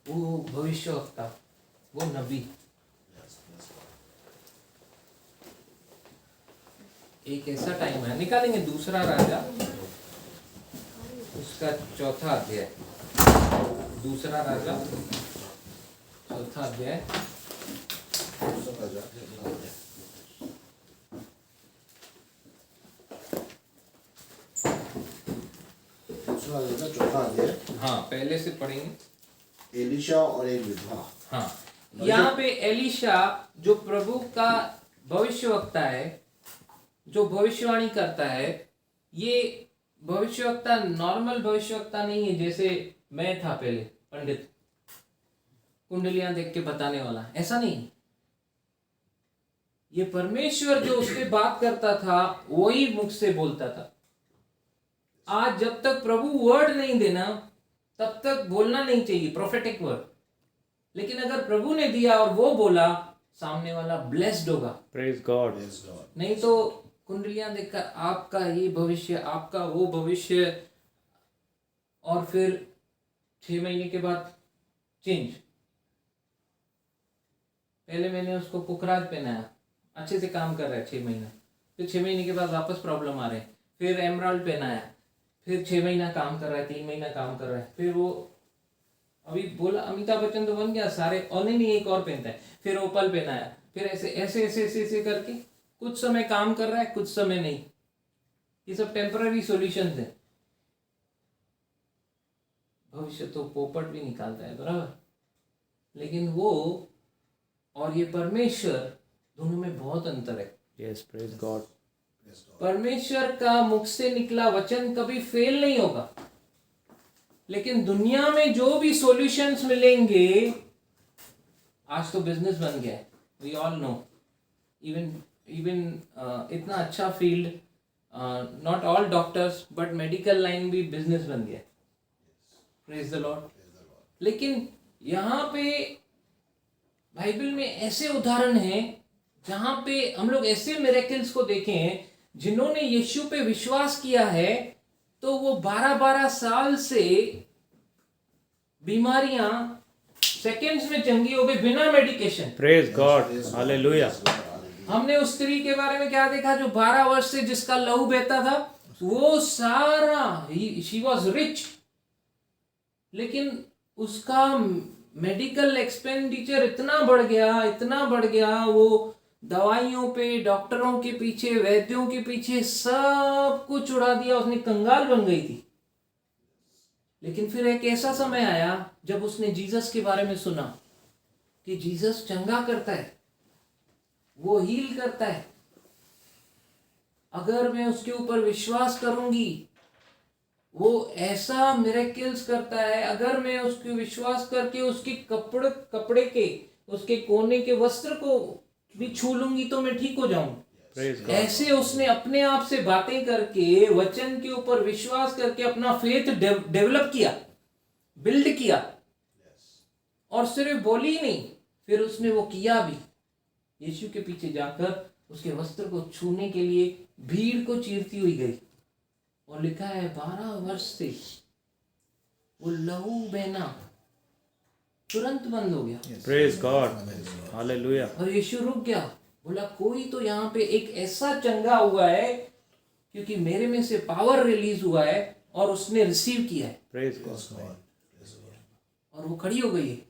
वो भविष्यवक्ता, वो नबी। एक ऐसा टाइम है, निकालेंगे दूसरा राजा, उसका चौथा अध्याय, दूसरा राजा चौथा अध्याय, चौथा अध्याय। हाँ पहले से पढ़ेंगे। एलीशा और एक विधवा। हाँ, यहाँ पे एलीशा जो प्रभु का भविष्यवक्ता है, जो भविष्यवाणी करता है, ये भविष्यवक्ता नॉर्मल भविष्यवक्ता नहीं है जैसे मैं था पहले, पंडित कुंडलियां देख के बताने वाला, ऐसा नहीं। ये परमेश्वर जो उससे बात करता था वही मुख से बोलता था। आज जब तक प्रभु वर्ड नहीं देना तब तक बोलना नहीं चाहिए प्रोफेटिक वर्ड, लेकिन अगर प्रभु ने दिया और वो बोला, सामने वाला ब्लेस्ड होगा। Praise God. नहीं तो कुंडलियां देखकर आपका ये भविष्य, आपका वो भविष्य, और फिर 6 महीने के बाद चेंज। पहले मैंने उसको पुखराज पहनाया, अच्छे से काम कर रहा है 6 महीना, फिर 6 महीने के बाद वापस प्रॉब्लम आ रहे हैं। फिर एमराल्ड पहनाया, फिर 6 महीना काम कर रहा है, 3 महीना काम कर रहा है, फिर वो अभी बोला अमिताभ बच्चन तो बन गया सारे, और नहीं एक और पहनता है, फिर ओपल पहनाया, फिर ऐसे ऐसे ऐसे ऐसे ऐसे करके कुछ समय काम कर रहा है, कुछ समय नहीं। ये सब टेम्पररी सॉल्यूशंस हैं। भविष्य तो पोपट भी निकालता है, बराबर, लेकिन वो और ये परमेश्वर दोनों में बहुत अंतर है। Yes, praise God. परमेश्वर का मुख से निकला वचन कभी फेल नहीं होगा, लेकिन दुनिया में जो भी सॉल्यूशंस मिलेंगे, आज तो बिजनेस बन गया है, वी ऑल नो, इवन इतना अच्छा field, not all doctors but medical line भी बिजनेस बन गया, प्रेज द लॉर्ड। लेकिन यहाँ पे बाइबल में ऐसे उदाहरण हैं जहाँ पे हम लोग ऐसे मिरेकल्स को देखे हैं, जिन्होंने यीशु पे विश्वास किया है तो वो 12-12 साल से बीमारियां सेकंड्स में चंगी हो गई बिना मेडिकेशन। Praise God. Hallelujah. हमने उस स्त्री के बारे में क्या देखा जो 12 वर्ष से जिसका लहू बहता था, वो सारा, शी वॉज रिच, लेकिन उसका मेडिकल एक्सपेंडिचर इतना बढ़ गया, वो दवाइयों पे, डॉक्टरों के पीछे, वैद्यों के पीछे सब कुछ उड़ा दिया, उसने कंगाल बन गई थी। लेकिन फिर एक ऐसा समय आया जब उसने जीसस के बारे में सुना कि जीसस चंगा करता है, वो हील करता है, अगर मैं उसके ऊपर विश्वास करूंगी वो ऐसा मिरेकल्स करता है, अगर मैं उसके विश्वास करके उसके कपड़े के, उसके कोने के वस्त्र को भी छू लूंगी तो मैं ठीक हो जाऊंगी। Praise God. ऐसे उसने अपने आप से बातें करके, वचन के ऊपर विश्वास करके अपना फेथ डेवलप किया, बिल्ड किया, और सिर्फ बोली ही नहीं, फिर उसने वो किया भी। यीशु के पीछे जाकर उसके वस्त्र को छूने के लिए भीड़ को चीरती हुई गई, और लिखा है 12 वर्ष से वो लहू बहना तुरंत बंद हो गया। Praise God. Hallelujah. और यीशु रुक गया, बोला कोई तो यहाँ पे एक ऐसा चंगा हुआ है क्योंकि मेरे में से पावर रिलीज हुआ है और उसने रिसीव किया है। Praise God. और वो खड़ी हो गई है,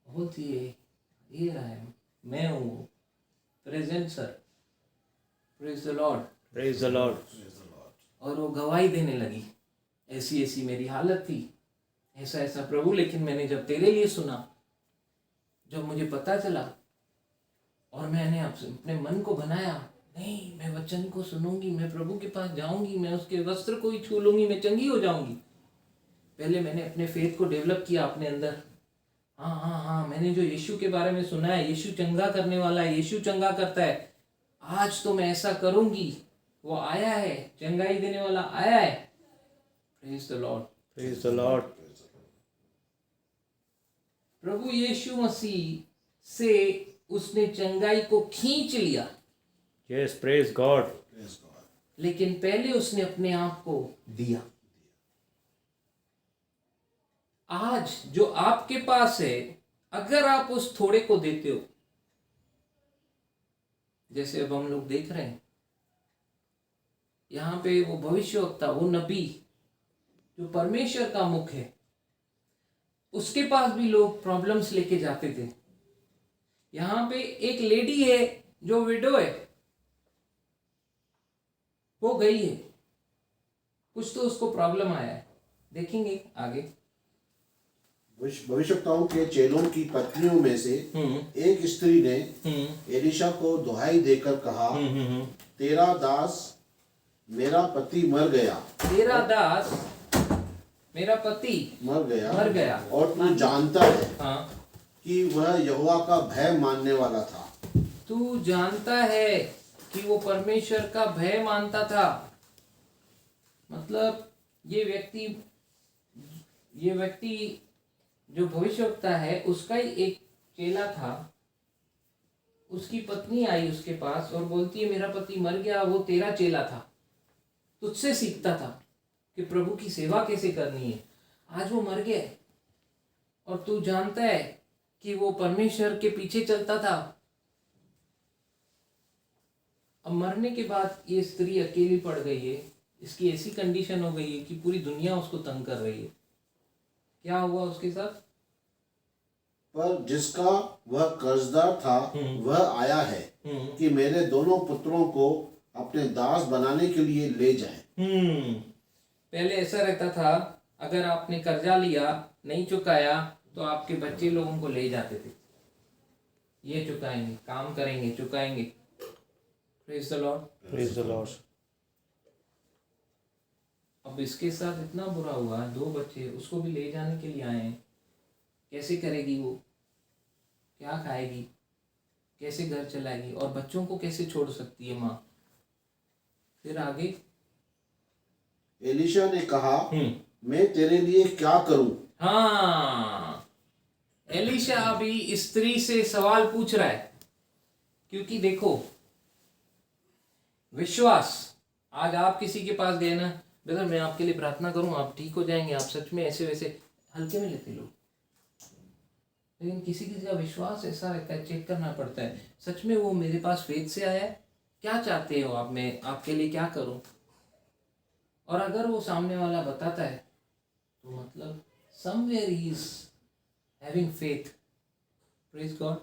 बोलती है ये रहा है, मैं हूँ वो, present sir, praise the Lord. Praise the Lord. और वो गवाही देने लगी, ऐसी ऐसी मेरी हालत थी, ऐसा ऐसा प्रभु, लेकिन मैंने जब तेरे लिए सुना, जब मुझे पता चला, और मैंने अपने मन को बनाया, नहीं मैं वचन को सुनूंगी, मैं प्रभु के पास जाऊंगी, मैं उसके वस्त्र को ही छू लूंगी, मैं चंगी हो जाऊंगी। पहले मैंने अपने फेथ को डेवलप किया अपने अंदर। हाँ, मैंने जो यीशु के बारे में सुना है, यीशु चंगा करने वाला है, यीशु चंगा करता है, आज तो मैं ऐसा करूंगी, वो आया है, चंगाई देने वाला आया है। Praise the Lord. Praise the Lord. प्रभु यीशु मसीह से उसने चंगाई को खींच लिया, Yes, praise God. लेकिन पहले उसने अपने आप को दिया। आज जो आपके पास है, अगर आप उस थोड़े को देते हो, जैसे अब हम लोग देख रहे हैं यहाँ पे, वो भविष्यवक्ता, वो नबी जो परमेश्वर का मुख है, उसके पास भी लोग प्रॉब्लम्स लेके जाते थे। यहाँ पे एक लेडी है जो विडो है, वो गई है, कुछ तो उसको प्रॉब्लम आया है, देखेंगे आगे। भविष्यवक्ताओं के चेलों की पत्नियों में से एक स्त्री ने एलिशा को दुहाई देकर कहा, तेरा दास मेरा पति मर गया, तेरा दास मेरा पति मर गया, और तू जानता है हाँ, कि वह यहोवा का भय मानने वाला था। तू जानता है कि वो परमेश्वर का भय मानता था। मतलब ये व्यक्ति जो भविष्यवक्ता है, उसका ही एक चेला था, उसकी पत्नी आई उसके पास और बोलती है मेरा पति मर गया, वो तेरा चेला था, तुझसे सीखता था कि प्रभु की सेवा कैसे करनी है, आज वो मर गया और तू जानता है कि वो परमेश्वर के पीछे चलता था। अब मरने के बाद ये स्त्री अकेली पड़ गई है, इसकी ऐसी कंडीशन हो गई है कि पूरी दुनिया उसको तंग कर रही है। क्या हुआ उसके साथ? पर जिसका वह कर्जदार था वह आया है कि मेरे दोनों पुत्रों को अपने दास बनाने के लिए ले जाए। पहले ऐसा रहता था, अगर आपने कर्जा लिया, नहीं चुकाया, तो आपके बच्चे लोगों को ले जाते थे, ये चुकाएंगे, काम करेंगे, चुकाएंगे। Praise the lord. Praise the Lord. अब इसके साथ इतना बुरा हुआ, 2 बच्चे उसको भी ले जाने के लिए आए हैं। कैसे करेगी वो? क्या खाएगी? कैसे घर चलाएगी? और बच्चों को कैसे छोड़ सकती है माँ? फिर आगे एलिशा ने कहा, मैं तेरे लिए क्या करूं? हाँ, एलिशा अभी स्त्री से सवाल पूछ रहा है, क्योंकि देखो विश्वास। आज आप किसी के पास गए ना, ब्रदर मैं आपके लिए प्रार्थना करूं, आप ठीक हो जाएंगे, आप सच में ऐसे वैसे, हल्के में लेते लोग। लेकिन किसी किसी का विश्वास ऐसा रहता है, चेक करना पड़ता है, सच में वो मेरे पास फेथ से आया है, क्या चाहते हो आप, मैं आपके लिए क्या करूं? और अगर वो सामने वाला बताता है तो मतलब somewhere he is having faith. Praise God.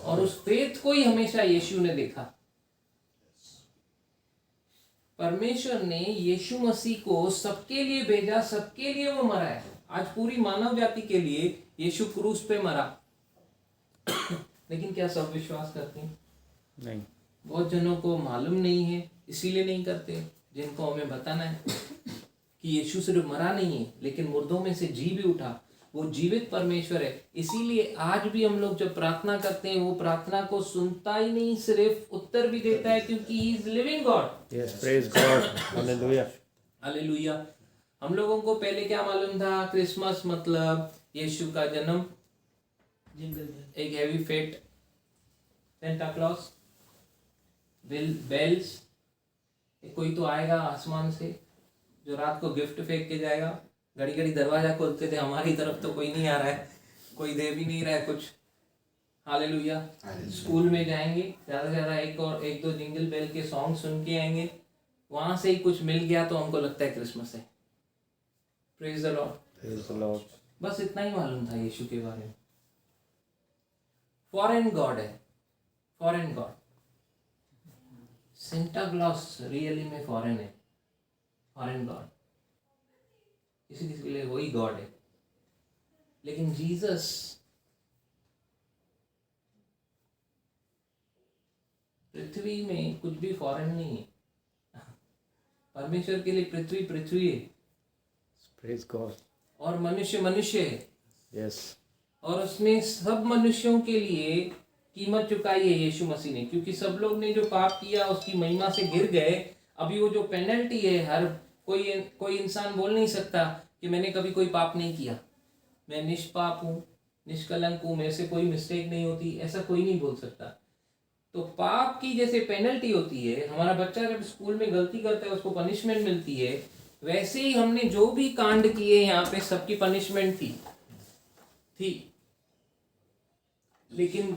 और उस फेथ को ही हमेशा यीशु ने देखा। परमेश्वर ने यीशु मसीह को सबके लिए भेजा, सबके लिए वो मरा है। आज पूरी मानव जाति के लिए यीशु क्रूस पे मरा। लेकिन क्या सब विश्वास करते हैं? नहीं। बहुत जनों को मालूम नहीं है, इसीलिए नहीं करते, जिनको हमें बताना है कि यीशु सिर्फ मरा नहीं है, लेकिन मुर्दों में से जी भी उठा। वो जीवित परमेश्वर है। इसीलिए आज भी हम लोग जब प्रार्थना करते हैं, वो प्रार्थना को सुनता ही नहीं, सिर्फ उत्तर भी देता है, क्योंकि he is living God. Yes, praise God, hallelujah. Hallelujah. हम लोगों को पहले क्या मालूम था? क्रिसमस मतलब यीशु का जन्म, एक heavy fate, Santa Claus, bells, कोई तो आएगा आसमान से जो रात को गिफ्ट फेंक के जाएगा। घड़ी घड़ी दरवाजा खोलते थे, हमारी तरफ तो कोई नहीं आ रहा है, कोई दे भी नहीं रहा है कुछ। हालेलुया। स्कूल में जाएंगे, ज़्यादा से ज़्यादा एक दो जिंगल बेल के सॉन्ग सुन के आएंगे, वहाँ से ही कुछ मिल गया तो हमको लगता है क्रिसमस है। Praise the lord. Praise the lord. बस इतना ही मालूम था यीशु के बारे में। फॉरेन गॉड है, foreign god. Santa Claus really में फॉरेन है, फॉरेन गॉड। किसी किसी के लिए वही गॉड है। लेकिन जीसस पृथ्वी में कुछ भी फॉरेन नहीं है। परमेश्वर के लिए पृथ्वी पृथ्वी है, प्रेज गॉड, और मनुष्य मनुष्य है। यस। और उसने सब मनुष्यों के लिए कीमत चुकाई है यीशु मसीह ने, क्योंकि सब लोग ने जो पाप किया उसकी महिमा से गिर गए। अभी वो जो पेनल्टी है, हर कोई इंसान बोल नहीं सकता कि मैंने कभी कोई पाप नहीं किया, मैं निष्पाप हूँ, निष्कलंक हूँ, मेरे से कोई मिस्टेक नहीं होती, ऐसा कोई नहीं बोल सकता। तो पाप की जैसे पेनल्टी होती है, हमारा बच्चा जब स्कूल में गलती करता है उसको पनिशमेंट मिलती है, वैसे ही हमने जो भी कांड किए यहाँ पे सबकी पनिशमेंट थी। लेकिन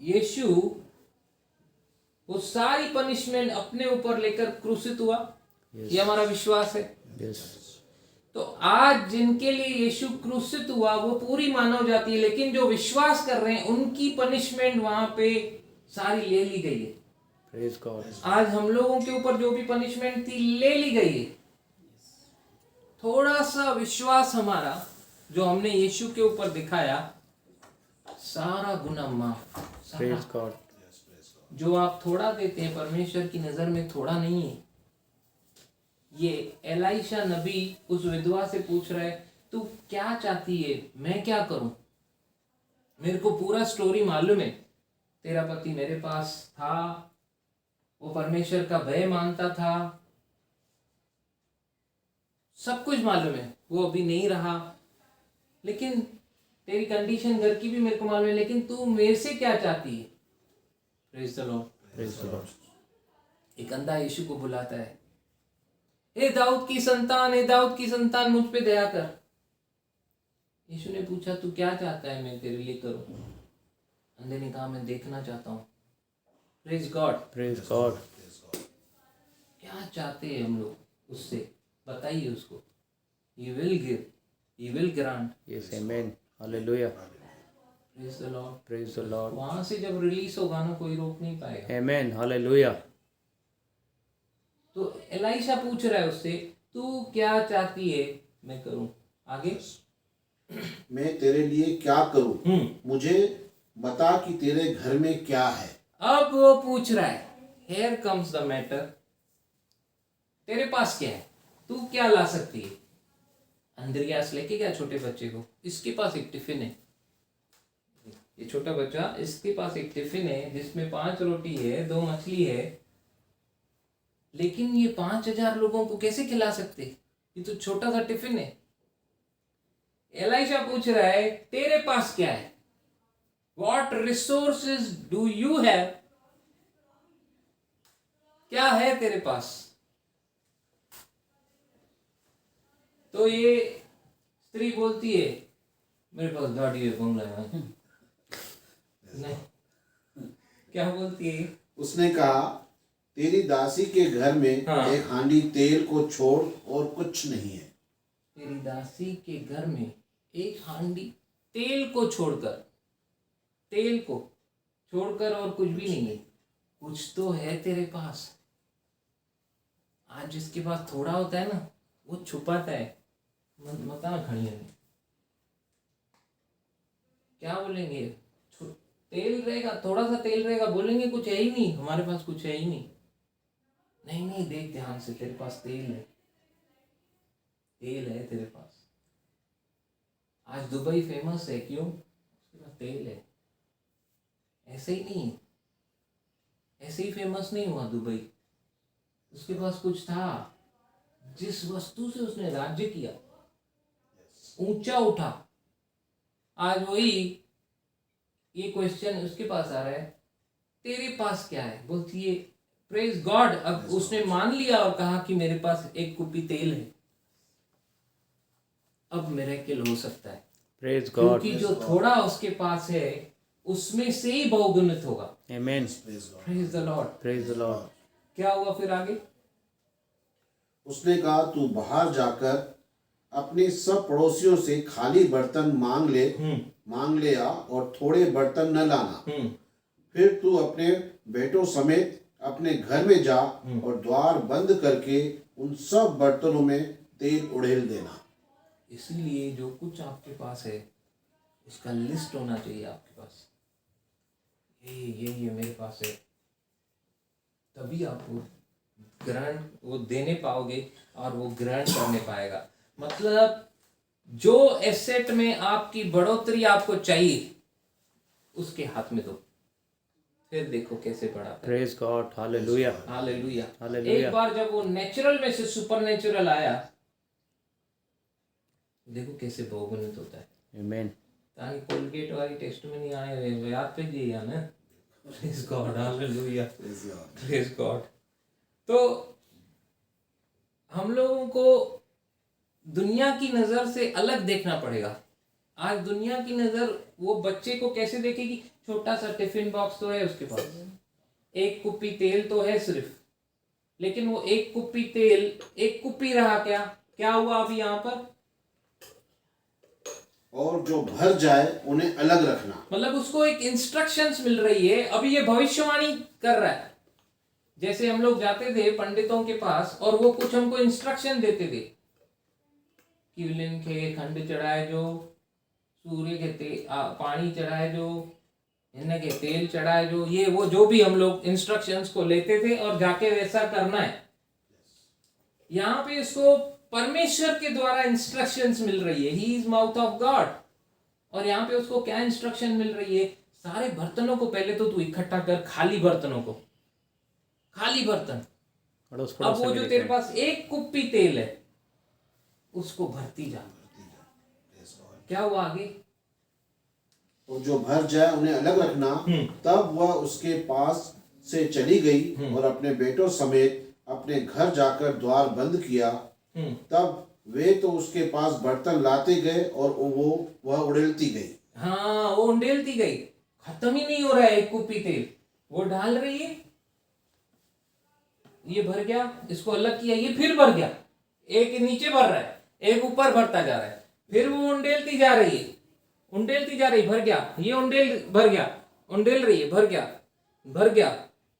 यीशु वो सारी पनिशमेंट अपने ऊपर लेकर क्रूसित हुआ। ये हमारा विश्वास है। यस। तो आज जिनके लिए यीशु क्रूसित हुआ वो पूरी मानव जाति है, लेकिन जो विश्वास कर रहे हैं उनकी पनिशमेंट वहां पे सारी ले ली गई है। Praise God. आज हम लोगों के ऊपर जो भी पनिशमेंट थी ले ली गई है। थोड़ा सा विश्वास हमारा जो हमने यीशु के ऊपर दिखाया, सारा गुनाह माफ। Praise God. जो आप थोड़ा देते हैं परमेश्वर की नजर में थोड़ा नहीं है। ये एलाइशा नबी उस विधवा से पूछ रहा है, तू क्या चाहती है, मैं क्या करूं? मेरे को पूरा स्टोरी मालूम है। तेरा पति मेरे पास था, वो परमेश्वर का भय मानता था, सब कुछ मालूम है। वो अभी नहीं रहा, लेकिन तेरी कंडीशन घर की भी मेरे को मालूम है, लेकिन तू मेरे से क्या चाहती है? Praise the lord. Praise the Lord. एक अंधा यीशु को बुलाता है, ए दाऊद की संतान, ए दाऊद की संतान, मुझ पे दया कर। यीशु ने पूछा, तू क्या चाहता है मैं तेरे लिए करूं? अंधे ने कहा, मैं देखना चाहता हूं। Praise God. Praise God. क्या चाहते हैं हम लोग उससे? बताइए उसको। He will give, He will grant. Yes, amen, hallelujah. Praise the lord. Praise the Lord. वहां से जब रिलीज होगा ना, कोई रोक नहीं पाएगा। आमेन, हालेलुया। तो एलाइशा पूछ रहा है उससे, तू क्या चाहती है मैं करूं? आगे। मैं तेरे लिए क्या करूं, मुझे बता कि तेरे घर में क्या है। अब वो पूछ रहा है, हेयर कम्स द मैटर, तेरे पास क्या है, तू क्या ला सकती है। अंद्रियास लेके गया छोटे बच्चे को, इसके पास एक टिफिन है। ये छोटा बच्चा, इसके पास एक टिफिन है जिसमें 5 रोटी है, 2 मछली है, लेकिन ये 5000 लोगों को कैसे खिला सकते, ये तो छोटा सा टिफिन है। एलाइशा पूछ रहा है, तेरे पास क्या है, what resources do you have, क्या है तेरे पास। तो ये स्त्री बोलती है, मेरे पास गाड़ी है, बंगला है। नहीं, क्या बोलती है। उसने कहा, तेरी दासी के घर में हाँ। एक हांडी तेल को छोड़ और कुछ नहीं है। तेरी दासी के घर में एक हांडी तेल को छोड़कर, तेल को छोड़कर और कुछ भी नहीं है। कुछ तो है तेरे पास। आज जिसके पास थोड़ा होता है ना, वो छुपाता है। मता खड़ी है, क्या बोलेंगे, तेल रहेगा, थोड़ा सा तेल रहेगा, बोलेंगे कुछ है ही नहीं, हमारे पास कुछ है ही नहीं। नहीं नहीं, देख ध्यान से, तेरे पास तेल है, तेल है तेरे पास। आज दुबई फेमस है, क्यों, उसके पास तेल है। ऐसे ही नहीं, ऐसे ही फेमस नहीं हुआ दुबई, उसके पास कुछ था। जिस वस्तु से उसने राज्य किया, ऊंचा उठा। आज वही ये क्वेश्चन उसके पास आ रहा है, तेरे पास क्या है, बोलती है प्रेज गॉड। अब उसने मान लिया और कहा कि मेरे पास एक कुप्पी तेल है, अब मिरेकल हो सकता है। Praise God. क्योंकि जो थोड़ा उसके पास है उसमें से ही बहुगुणित होगा। Amen. Praise the lord. Praise the lord. क्या हुआ फिर आगे। उसने कहा, तू बाहर जाकर अपने सब पड़ोसियों से खाली बर्तन मांग ले आ और थोड़े बर्तन न लाना। फिर तू अपने बेटों समेत अपने घर में जा और द्वार बंद करके उन सब बर्तनों में तेल उड़ेल देना। इसीलिए जो कुछ आपके पास है उसका लिस्ट होना चाहिए आपके पास। ये मेरे पास है, तभी आप वो ग्रहण वो देने पाओगे और वो ग्रहण करने पाएगा। मतलब जो एसेट में आपकी बढ़ोतरी आपको चाहिए उसके हाथ में दो, फिर देखो कैसे बढ़ाता है। Praise God. Hallelujah. Hallelujah. Hallelujah. एक बार जब वो नेचुरल में से सुपरनेचुरल आया, देखो कैसे बहुगुणित होता है। आमेन। ताकि कोलगेट वाली टेस्ट में नहीं आए, याद पे जी ना। Praise God. Hallelujah. Praise God. तो हम लोगों को दुनिया की नजर से अलग देखना पड़ेगा। आज दुनिया की नजर वो बच्चे को कैसे देखेगी, छोटा सा टिफिन बॉक्स तो है उसके पास, एक कुप्पी तेल तो है सिर्फ, लेकिन वो एक कुप्पी तेल एक कुप्पी रहा, क्या हुआ अभी यहाँ पर, और जो भर जाए उन्हें अलग रखना। मतलब उसको एक इंस्ट्रक्शंस मिल रही है। अभी ये भविष्यवाणी कर रहा है। जैसे हम लोग जाते थे पंडितों के पास और वो कुछ हमको इंस्ट्रक्शन देते थे कि के खंड चढ़ाए जो, सूर्य के पानी चढ़ाए जो, इन्हें के तेल चढ़ाए जो, ये वो जो भी हम लोग इंस्ट्रक्शंस को लेते थे और जाके वैसा करना है। यहाँ पे इसको परमेश्वर के द्वारा इंस्ट्रक्शंस मिल रही है। He is mouth of God. और यहाँ पे उसको क्या इंस्ट्रक्शन मिल रही है, सारे बर्तनों को पहले तो तू इकट्ठा कर, खाली बर्तनों को, खाली बर्तन। अब वो जो तेरे पास एक कुप्पी तेल है उसको भरती जा। क्या हुआ आगे, और जो भर जाए उन्हें अलग रखना। तब वह उसके पास से चली गई और अपने बेटों समेत अपने घर जाकर द्वार बंद किया। तब वे तो उसके पास बर्तन लाते गए और वह उड़ेलती गई। हाँ, वो उंडेलती गई, खत्म ही नहीं हो रहा है। एक कुप्पी तेल वो डाल रही है, ये भर गया, इसको अलग किया, ये फिर भर गया, एक नीचे भर रहा है, एक ऊपर भरता जा रहा है, फिर वो उंडेलती जा रही है, उंडेलती जा रही, भर गया, ये उंडेल भर गया, उंडेल रही है, भर गया, भर गया,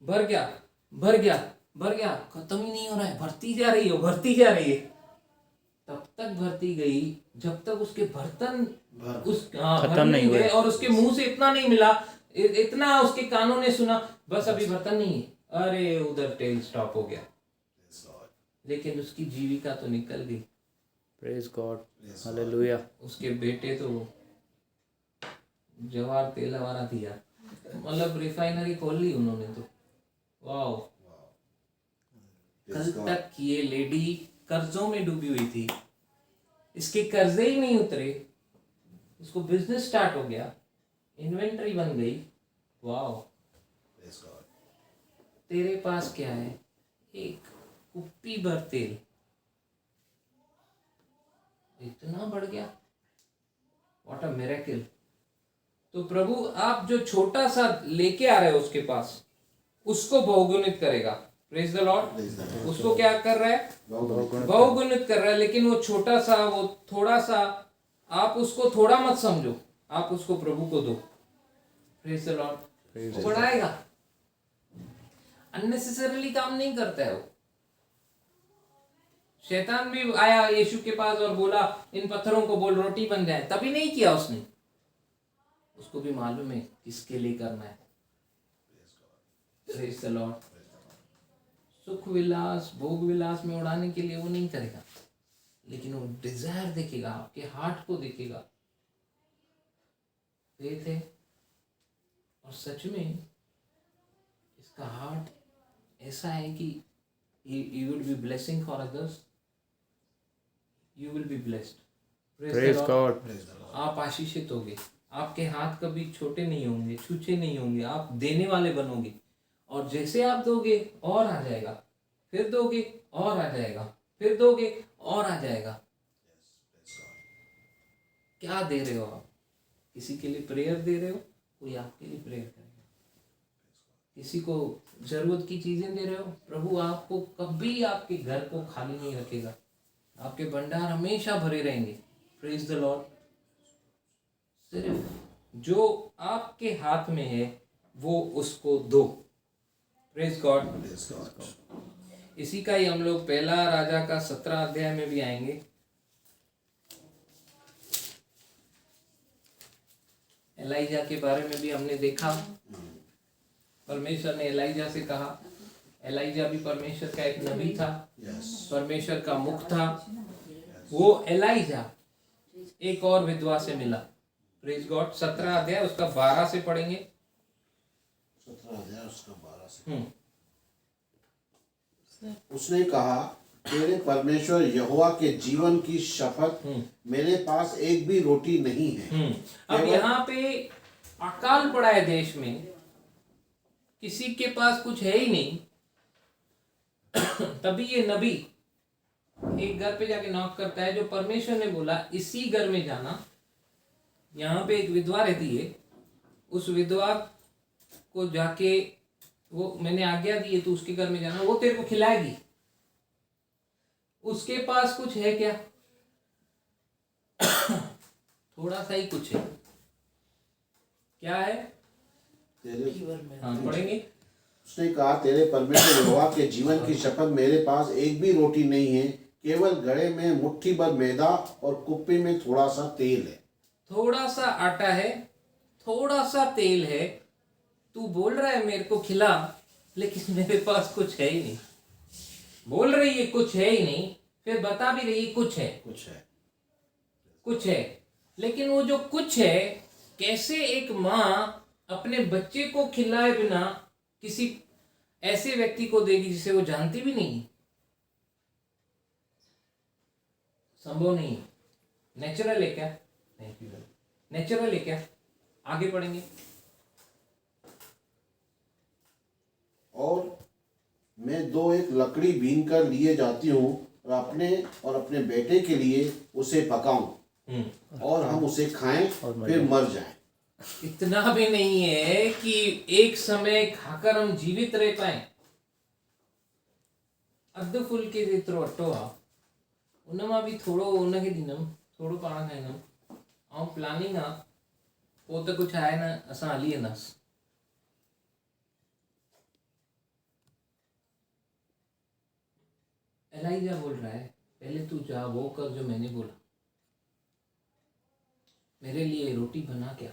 भर गया, भर गया, भर गया, खत्म ही नहीं हो रहा है, भरती जा रही है, भरती जा रही है। तब तक भरती गई जब तक उसके बर्तन खत्म भर नहीं हुए। गए और उसके मुंह से इतना नहीं मिला, इतना उसके कानों ने सुना, बस अभी बर्तन नहीं है, अरे उधर टेल स्टॉप हो गया। लेकिन उसकी जीविका तो निकल गई। Praise God, hallelujah. उसके बेटे तो जवाहर तेल हमारा दिया, मतलब रिफाइनरी खोल ली उन्होंने तो। वाह, कल तक ये लेडी कर्जों में डूबी हुई थी, इसके कर्जे ही नहीं उतरे, इसको बिजनेस स्टार्ट हो गया, इन्वेंटरी बन गई। वाह, तेरे पास क्या है? एक कुप्पी भर तेल, इतना बढ़ गया। What a miracle. तो प्रभु आप जो छोटा सा लेके आ रहे हो उसके पास, उसको बहुगुणित करेगा। Praise the Lord. उसको क्या कर रहा है? बहुगुणित कर रहा है। लेकिन वो छोटा सा, वो थोड़ा सा, आप उसको थोड़ा मत समझो, आप उसको प्रभु को दो। Praise the Lord. वो बढ़ाएगा, अननेसेसरीली काम नहीं करता है वो। शैतान भी आया यीशु के पास और बोला इन पत्थरों को बोल रोटी बन जाए, तभी नहीं किया उसने। उसको भी मालूम है किसके लिए करना है। Praise the Lord. सुख विलास, भोग विलास में उड़ाने के लिए वो नहीं करेगा, लेकिन वो डिजायर देखेगा, आपके हार्ट को देखेगा। फेथ है, और सच में इसका हार्ट ऐसा है कि you will be blessing for others, you will be blessed. Praise God. आप आशीषित होगे, आपके हाथ कभी छोटे नहीं होंगे, छूछे नहीं होंगे, आप देने वाले बनोगे। और जैसे आप दोगे और आ जाएगा, फिर दोगे और आ जाएगा, फिर दोगे और आ जाएगा। क्या दे रहे हो आप? किसी के लिए प्रेयर दे रहे हो, कोई आपके लिए प्रेयर करेगा। किसी को जरूरत की चीजें दे रहे हो, प्रभु आपको कभी आपके घर को खाली नहीं रखेगा, आपके भंडार हमेशा भरे रहेंगे। Praise the Lord. सिर्फ जो आपके हाथ में है वो उसको दो। Praise God. इसी का ही हम लोग पहला राजा का 17 अध्याय में भी आएंगे। एलाइजा के बारे में भी हमने देखा, परमेश्वर ने एलाइजा से कहा। एलाइजा भी परमेश्वर का एक नबी था, परमेश्वर का मुख था। वो एलाइजा एक और विधवा से मिला। Praise God. 17 अध्याय उसका 12 से पढ़ेंगे। 17 अध्याय उसका 12 से। उसने कहा, तेरे परमेश्वर यहोवा के जीवन की शपथ, मेरे पास एक भी रोटी नहीं है। अब यहाँ पे अकाल पड़ा है देश में, किसी के पास कुछ है ही नहीं। तभी ये नबी एक घर पे जाके नॉक करता है, जो परमेश्वर ने बोला इसी घर में जाना। यहाँ पे एक विधवा रहती है, उस विधवा को जाके, वो मैंने आज्ञा दी है तो उसके घर में जाना, वो तेरे को खिलाएगी। उसके पास कुछ है क्या? थोड़ा सा ही कुछ है। क्या है? हाँ, पढ़ेंगे। उसने कहा, तेरे परमेश्वर यहोवा के जीवन की शपथ, मेरे पास एक भी रोटी नहीं है, केवल घड़े में मुट्ठी भर मैदा और कुप्पी में थोड़ा सा तेल है। थोड़ा सा आटा है, थोड़ा सा तेल है। तू बोल रहा है मेरे को खिला, लेकिन मेरे पास कुछ है ही नहीं। बोल रही है कुछ है ही नहीं, फिर बता भी रही है कुछ है। कुछ है, लेकिन वो जो कुछ है, कैसे एक माँ अपने बच्चे को खिलाए बिना किसी ऐसे व्यक्ति को देगी जिसे वो जानती भी नहीं? संभव नहीं। नेचुरल है क्या? नेचुरल है क्या? आगे पढ़ेंगे। और मैं एक लकड़ी बीन कर लिए जाती हूँ और अपने बेटे के लिए उसे पकाऊं, और हम उसे खाएं फिर मर जाएं। इतना भी नहीं है कि एक समय खाकर हम जीवित रह पाए। अद्द फुल के जेत्रो अट्टो उनमा भी थोड़ो उनके दिनम थोड़ो पाण खाइनम ऐं प्लानिंग आहे पोइ त कुझु आहे न, असां हली वेंदासीं। एलाइजा बोल रहा है पहले तू जा वो कर जो मैंने बोला, मेरे लिए रोटी बना क्या,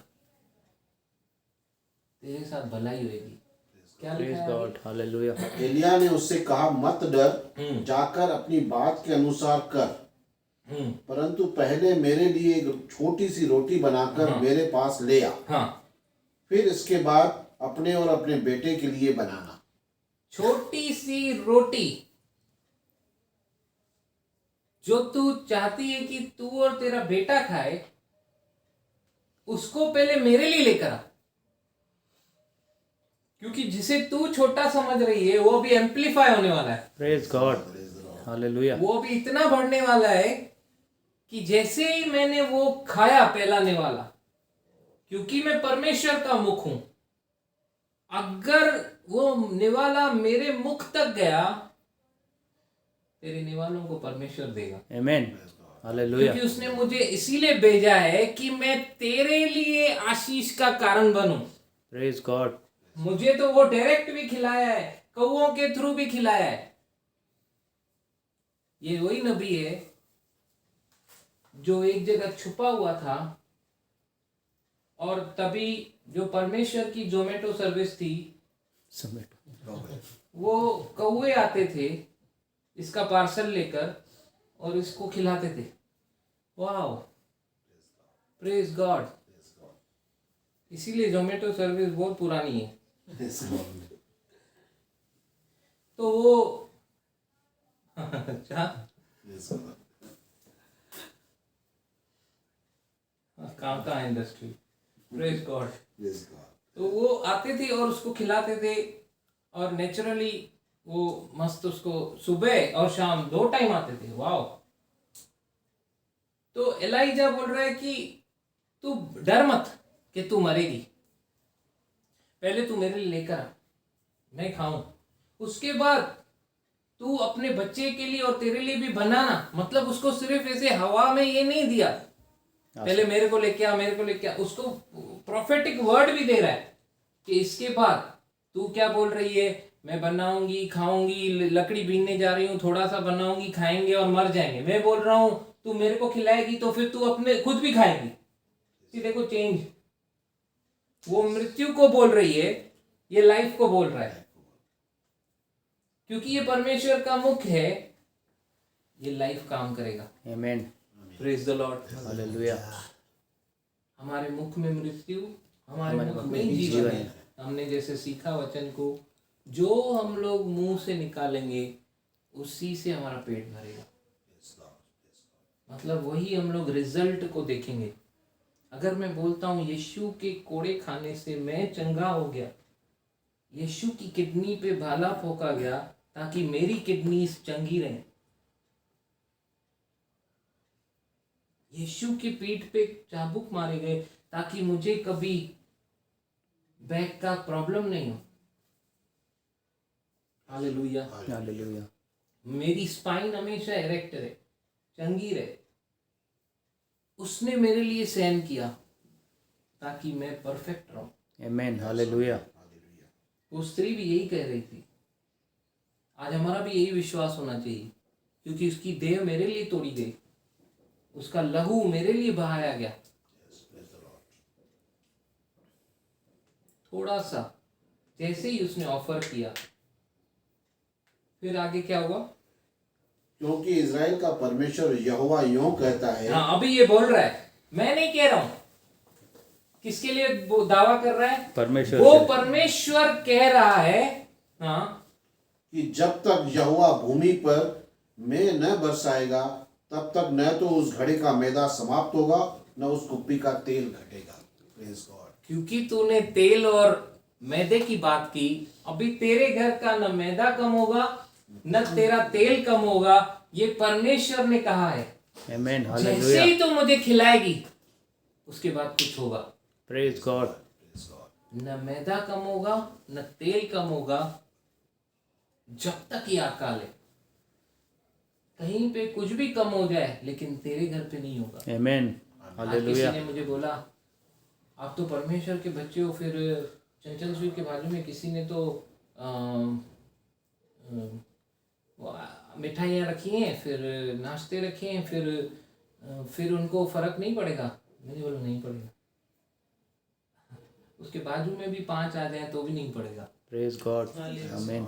तेरे साथ भलाई होगी। क्या प्रेज लिखा है गॉड, हालेलुया। एलिया ने उससे कहा, मत डर, जाकर अपनी बात के अनुसार कर, परंतु पहले मेरे लिए एक छोटी सी रोटी बनाकर मेरे पास ले आ, हाँ, फिर इसके बाद अपने और अपने बेटे के लिए बनाना। छोटी सी रोटी जो तू चाहती है कि तू और तेरा बेटा खाए, उसको पहले मेरे लिए लेकर आ, क्योंकि जिसे तू छोटा समझ रही है वो अभी एम्पलीफाई होने वाला है, प्रेज गॉड, हालेलुया। वो अभी इतना बढ़ने वाला है कि जैसे ही मैंने वो खाया पहला निवाला, क्योंकि मैं परमेश्वर का मुख हूं, अगर वो निवाला मेरे मुख तक गया, तेरे निवालों को परमेश्वर देगा। आमीन, हालेलुया। क्योंकि उसने मुझे इसीलिए भेजा है कि मैं तेरे लिए आशीष का कारण बनूं। प्रेज गॉड, मुझे तो वो डायरेक्ट भी खिलाया है, कौओं के थ्रू भी खिलाया है। ये वही नबी है जो एक जगह छुपा हुआ था, और तभी जो परमेश्वर की जोमेटो सर्विस थी, वो कौवे आते थे इसका पार्सल लेकर और इसको खिलाते थे। Wow, praise God. इसीलिए जोमेटो सर्विस बहुत पुरानी है। तो वो अच्छा, काम का इंडस्ट्री, प्रेज गॉड। तो वो आते थे और उसको खिलाते थे, और नेचुरली वो मस्त उसको सुबह और शाम 2 टाइम आते थे। वाओ। तो एलाइजा बोल रहा है कि तू डर मत कि तू मरेगी, पहले तू मेरे लिए लेकर आ, मैं खाऊं, उसके बाद तू अपने बच्चे के लिए और तेरे लिए भी बनाना। मतलब उसको सिर्फ ऐसे हवा में ये नहीं दिया, पहले मेरे को लेके आ, मेरे को लेके आ, उसको प्रोफेटिक वर्ड भी दे रहा है कि इसके बाद तू क्या बोल रही है, मैं बनाऊंगी, खाऊंगी, लकड़ी बीनने जा रही हूँ, थोड़ा सा बनाऊंगी, खाएंगे और मर जाएंगे। मैं बोल रहा हूँ तू मेरे को खिलाएगी तो फिर तू अपने खुद भी खाएगी। देखो चेंज, वो मृत्यु को बोल रही है, ये लाइफ को बोल रहा है, क्योंकि ये परमेश्वर का मुख है, ये लाइफ काम करेगा। आमीन, प्रेज द लॉर्ड, हालेलुया। हमारे मुख में मृत्यु, हमारे मुख में ही जीवन है। हमने जैसे सीखा वचन को, जो हम लोग मुंह से निकालेंगे उसी से हमारा पेट भरेगा। मतलब वही हम लोग रिजल्ट को देखेंगे। अगर मैं बोलता हूँ यीशु के कोड़े खाने से मैं चंगा हो गया, यीशु की किडनी पे भाला फोका गया ताकि मेरी किडनी चंगी रहे, यीशु की पीठ पे चाबुक मारे गए ताकि मुझे कभी बैक का प्रॉब्लम नहीं हो। Hallelujah, hallelujah. मेरी स्पाइन हमेशा इरेक्ट रहे, चंगी रहे। उसने मेरे लिए सहन किया ताकि मैं परफेक्ट रहूं। आमीन, हालेलुया। वो स्त्री भी यही कह रही थी। आज हमारा भी यही विश्वास होना चाहिए, क्योंकि उसकी देह मेरे लिए तोड़ी गई, उसका लहू मेरे लिए बहाया गया। थोड़ा सा जैसे ही उसने ऑफर किया, फिर आगे क्या हुआ? क्योंकि इज़राइल का परमेश्वर यहोवा यूं कहता है। हाँ, अभी ये बोल रहा है, मैं नहीं कह रहा हूं। किसके लिए वो दावा कर रहा है? परमेश्वर वो से। परमेश्वर कह रहा है, हाँ, कि जब तक यहोवा भूमि पर मेघ न बरसाएगा, तब तक न तो उस घड़े का मैदा समाप्त होगा, न उस कुप्पी का तेल घटेगा। Praise God. क्योंकि तूने तेल और मैदे की बात की, अभी तेरे घर का न मैदा कम होगा न तेरा तेल कम होगा। ये परमेश्वर ने कहा है। आमीन, जैसे हालेलुया। ही तू मुझे खिलाएगी, उसके बाद कुछ होगा। Praise God. न मैदा कम होगा न तेल कम होगा, जब तक ये अकाल है। कहीं पे कुछ भी कम हो जाए, लेकिन तेरे घर पे नहीं होगा। आमीन, आज हालेलुया। किसी ने मुझे बोला, आप तो परमेश्वर के बच्चे हो। फिर चंचल स्वीट के बाजू में किसी ने तो मिठाइयाँ रखी हैं, फिर नाश्ते रखे हैं, फिर उनको फर्क नहीं पड़ेगा? मैंने बोला नहीं पड़ेगा। उसके बाजू में भी 5 आ जाए तो भी नहीं पड़ेगा। प्रेज गॉड, आमीन।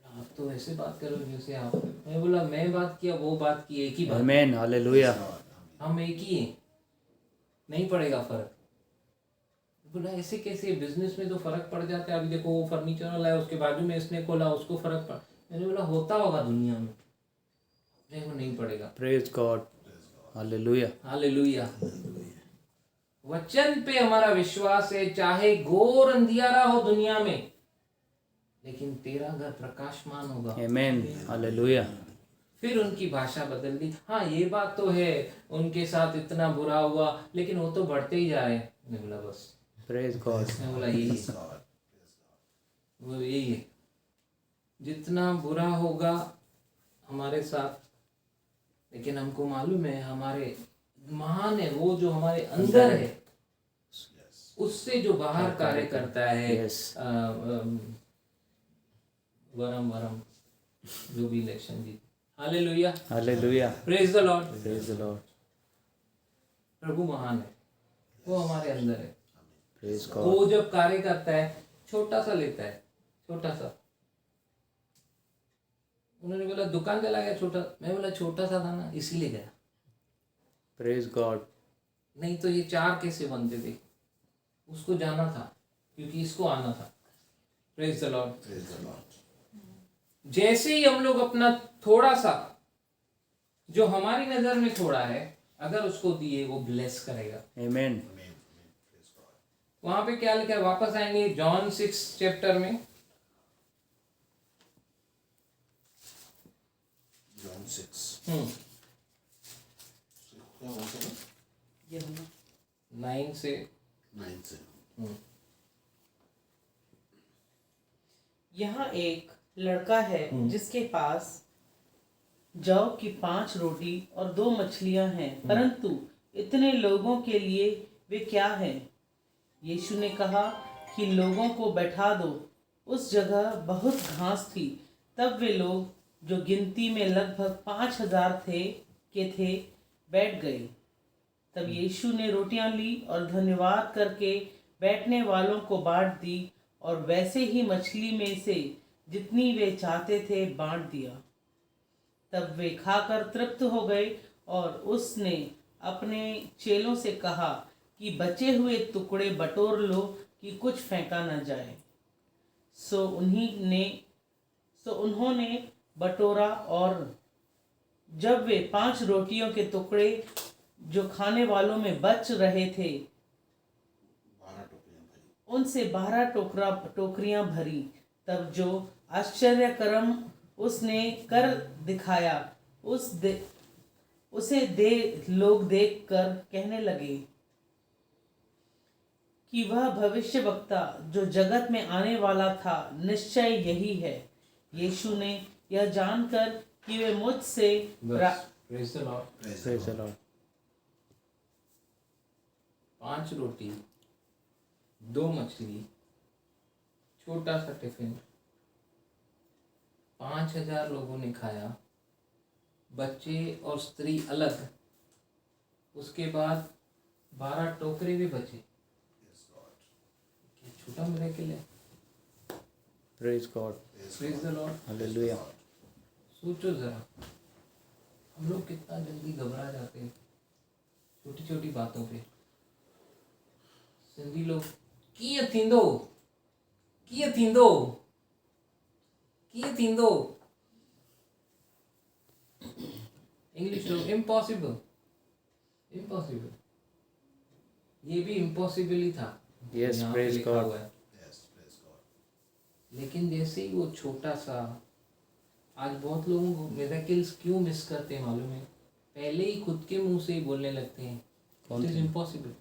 आप तो ऐसे बात करो जैसे आप, मैं बोला मैं बात किया वो बात की, एक ही बात, आमीन, हालेलुया। हम एक ही हैं, नहीं पड़ेगा फर्क। बोला ऐसे कैसे, बिजनेस में तो फर्क पड़ जाता है। अभी देखो वो फर्नीचर वाला है, उसके बाजू में इसने खोला, उसको फर्क पड़, मैंने बोला होता होगा दुनिया में, देखो नहीं पड़ेगा। Praise God, hallelujah. हालेलुया। वचन पे हमारा विश्वास है, चाहे घोर अंधियारा हो दुनिया में, लेकिन तेरा घर प्रकाशमान होगा। आमीन, हालेलुया। फिर उनकी भाषा बदल दी। हाँ ये बात तो है, उनके साथ इतना बुरा हुआ, लेकिन वो तो बढ़ते ही जा रहे हैं। मैंने बोला बस, प्रेज गॉड, मैं बोला यही है, वो यही है, जितना बुरा होगा हमारे साथ, लेकिन हमको मालूम है हमारे महान है वो जो हमारे अंदर है, उससे जो बाहर कार्य करता है। Yes. वरम जो भी इलेक्शन जीत। Hallelujah, hallelujah. Praise the lord. Praise the lord, प्रभु महान है, वो हमारे अंदर है। Praise God. वो जब कार्य करता है, छोटा सा लेता है, छोटा सा। उन्होंने बोला दुकान चला गया छोटा, मैं बोला छोटा सा था ना इसीलिए गया, प्रेज गॉड, नहीं तो ये 4 कैसे बनते थे। उसको जाना था क्योंकि इसको आना था। Praise the Lord. जैसे ही हम लोग अपना थोड़ा सा, जो हमारी नजर में थोड़ा है, अगर उसको दिए वो ब्लेस करेगा। आमीन। वहां पे क्या लिखा है, वापस आएंगे जॉन 6 चैप्टर में। जॉन 6 9 से 9 से। यहाँ एक लड़का है जिसके पास जौ की 5 रोटी और 2 मछलियां हैं, परंतु इतने लोगों के लिए वे क्या हैं? यीशु ने कहा कि लोगों को बैठा दो। उस जगह बहुत घास थी। तब वे लोग जो गिनती में लगभग 5000 थे बैठ गए। तब यीशु ने रोटियां ली और धन्यवाद करके बैठने वालों को बांट दी, और वैसे ही मछली में से जितनी वे चाहते थे बांट दिया। तब वे खाकर तृप्त हो गए, और उसने अपने चेलों से कहा कि बचे हुए टुकड़े बटोर लो कि कुछ फेंका न जाए। सो उन्होंने बटोरा, और जब वे 5 रोटियों के टुकड़े जो खाने वालों में बच रहे थे, 12 टोकरियां भरी। उनसे 12 टोकरियां भरी। तब जो आश्चर्यकर्म उसने कर दिखाया, लोग देखकर कहने लगे कि वह भविष्यवक्ता जो जगत में आने वाला था निश्चय यही है। यीशु ने यह जानकर कि वे मुझसे praise the lord. Praise the Lord. 5 रोटी 2 मछली, छोटा सा टिफिन, 5000 लोगों ने खाया, बच्चे और स्त्री अलग। उसके बाद 12 टोकरे भी बचे। छोटा मिरेकल है। Praise God, praise the lord. Hallelujah. सोचो जरा, हम लोग कितना जल्दी घबरा जाते हैं छोटी छोटी बातों पे। सिंधी लोग कीअं थींदो, कीअं थींदो, कीअं थींदो। इंग्लिश लोग इम्पॉसिबल, इम्पॉसिबल। ये भी इम्पॉसिबल ही था। Yes, यहाँ पे praise लिखा God. हुआ है। लेकिन जैसे ही वो छोटा सा, आज बहुत लोगों को मिरेकल्स क्यों मिस करते हैं मालूम है? पहले ही खुद के मुंह से ही बोलने लगते हैं इट इज इम्पॉसिबल।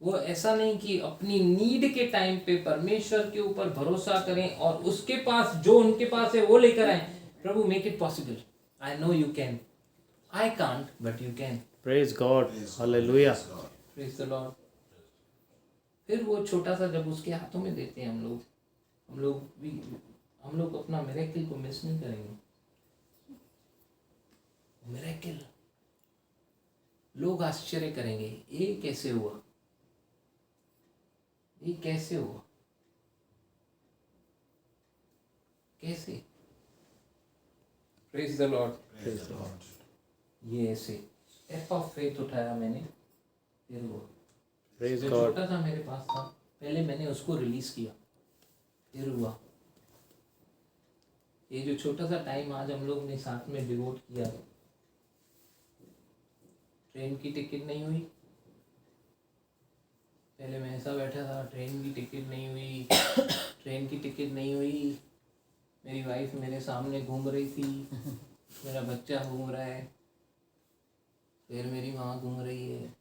वो ऐसा नहीं कि अपनी नीड के टाइम पे परमेश्वर के ऊपर भरोसा करें और उसके पास जो उनके पास है वो लेकर आए। प्रभु make it possible, I know you can, I can't but you can. Praise God, hallelujah. Praise the lord. फिर वो छोटा सा जब उसके हाथों में देते हैं हम लोग भी, हम लोग अपना मिरेकल को मिस नहीं करेंगे। मिरेकल, लोग आश्चर्य करेंगे, ये कैसे हुआ, ये कैसे हुआ, कैसे। Praise the Lord. ये ऐसे स्टेप ऑफ फेथ उठाया मैंने, फिर हुआ। प्रेज जो गॉड। छोटा सा मेरे पास था, पहले मैंने उसको रिलीज किया, फिर हुआ। ये जो छोटा सा टाइम आज हम लोग ने साथ में डिवोट किया है, ट्रेन की टिकट नहीं हुई, पहले मैं ऐसा बैठा था, ट्रेन की टिकट नहीं हुई, ट्रेन की टिकट नहीं हुई, मेरी वाइफ मेरे सामने घूम रही थी, मेरा बच्चा घूम रहा है, फिर मेरी माँ घूम रही है।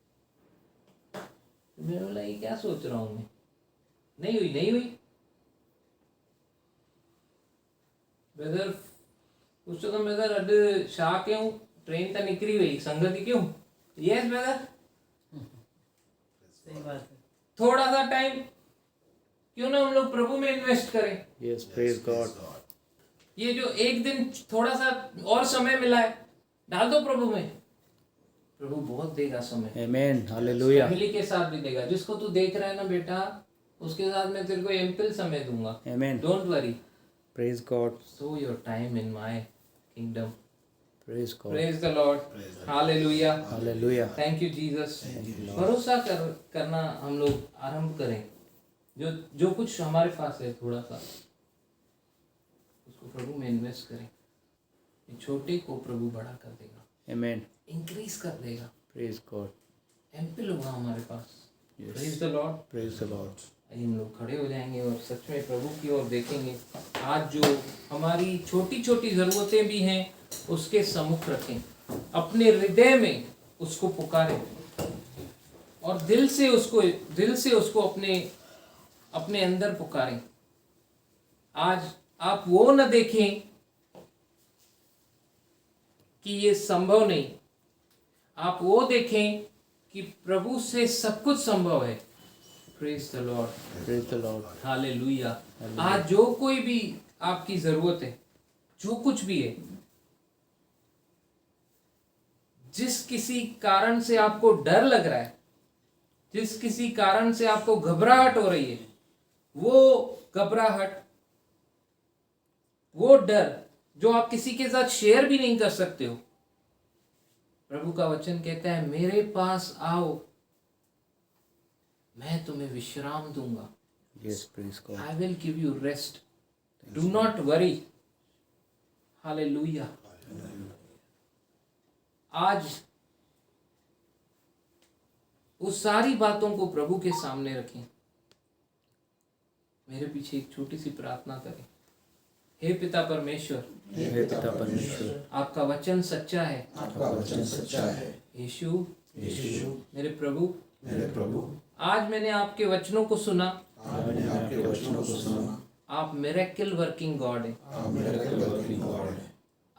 मैं बोला ये क्या सोच रहा हूँ मैं, नहीं हुई, नहीं हुई। ब्रदर पूछो तो ब्रदर अड शाह क्यों ट्रेन तो निकली हुई संगति क्यों। यस ब्रदर, सही बात है। थोड़ा सा टाइम क्यों ना हम लोग प्रभु में इन्वेस्ट करें। Yes, praise God. ये जो एक दिन थोड़ा सा और समय मिला है, डाल दो प्रभु में, प्रभु बहुत देगा समय। आमेन, हालेलुया। फैमिली के साथ भी देगा। जिसको तू देख रहा है ना बेटा, उसके साथ मैं तेरे को एम्पल समय दूंगा। Amen, don't worry, praise God. So your time in my kingdom. Praise God, praise the lord, hallelujah, hallelujah. Thank you Jesus. भरोसा करना हम लोग आरंभ करें। जो कुछ हमारे पास है थोड़ा सा, उसको प्रभु में इन्वेस्ट करें। छोटे को प्रभु बड़ा कर देगा, आमेन, इंक्रीज कर देगा। Praise God. एम्पल होगा हमारे पास। Yes. Praise the lord. Praise the Lord. आइए हम लोग खड़े हो जाएंगे और सच में प्रभु की ओर देखेंगे। आज जो हमारी छोटी छोटी ज़रूरतें भी हैं, उसके सम्मुख रखें, अपने हृदय में उसको पुकारें और दिल से उसको अपने अंदर पुकारें। आज आप वो न देखें कि ये संभव नहीं, आप वो देखें कि प्रभु से सब कुछ संभव है। Praise the lord, praise the lord. Hallelujah. आज जो कोई भी आपकी जरूरत है, जो कुछ भी है, जिस किसी कारण से आपको डर लग रहा है, जिस किसी कारण से आपको घबराहट हो रही है, वो घबराहट, वो डर जो आप किसी के साथ शेयर भी नहीं कर सकते हो, प्रभु का वचन कहता है मेरे पास आओ, मैं तुम्हें विश्राम दूंगा। Yes, praise God. I will give you rest. Do not worry. Hallelujah. आज उस सारी बातों को प्रभु के सामने रखें। मेरे पीछे एक छोटी सी प्रार्थना करें। हे पिता परमेश्वर, हे पिता परमेश्वर, आपका वचन सच्चा है। आपका वचन सच्चा है। यीशु, यीशु, मेरे प्रभु, मेरे प्रभु, आज मैंने आपके वचनों को सुना। आज मैंने आपके वचनों को सुना। आप मिरेकल वर्किंग गॉड हैं। आप मिरेकल वर्किंग गॉड हैं।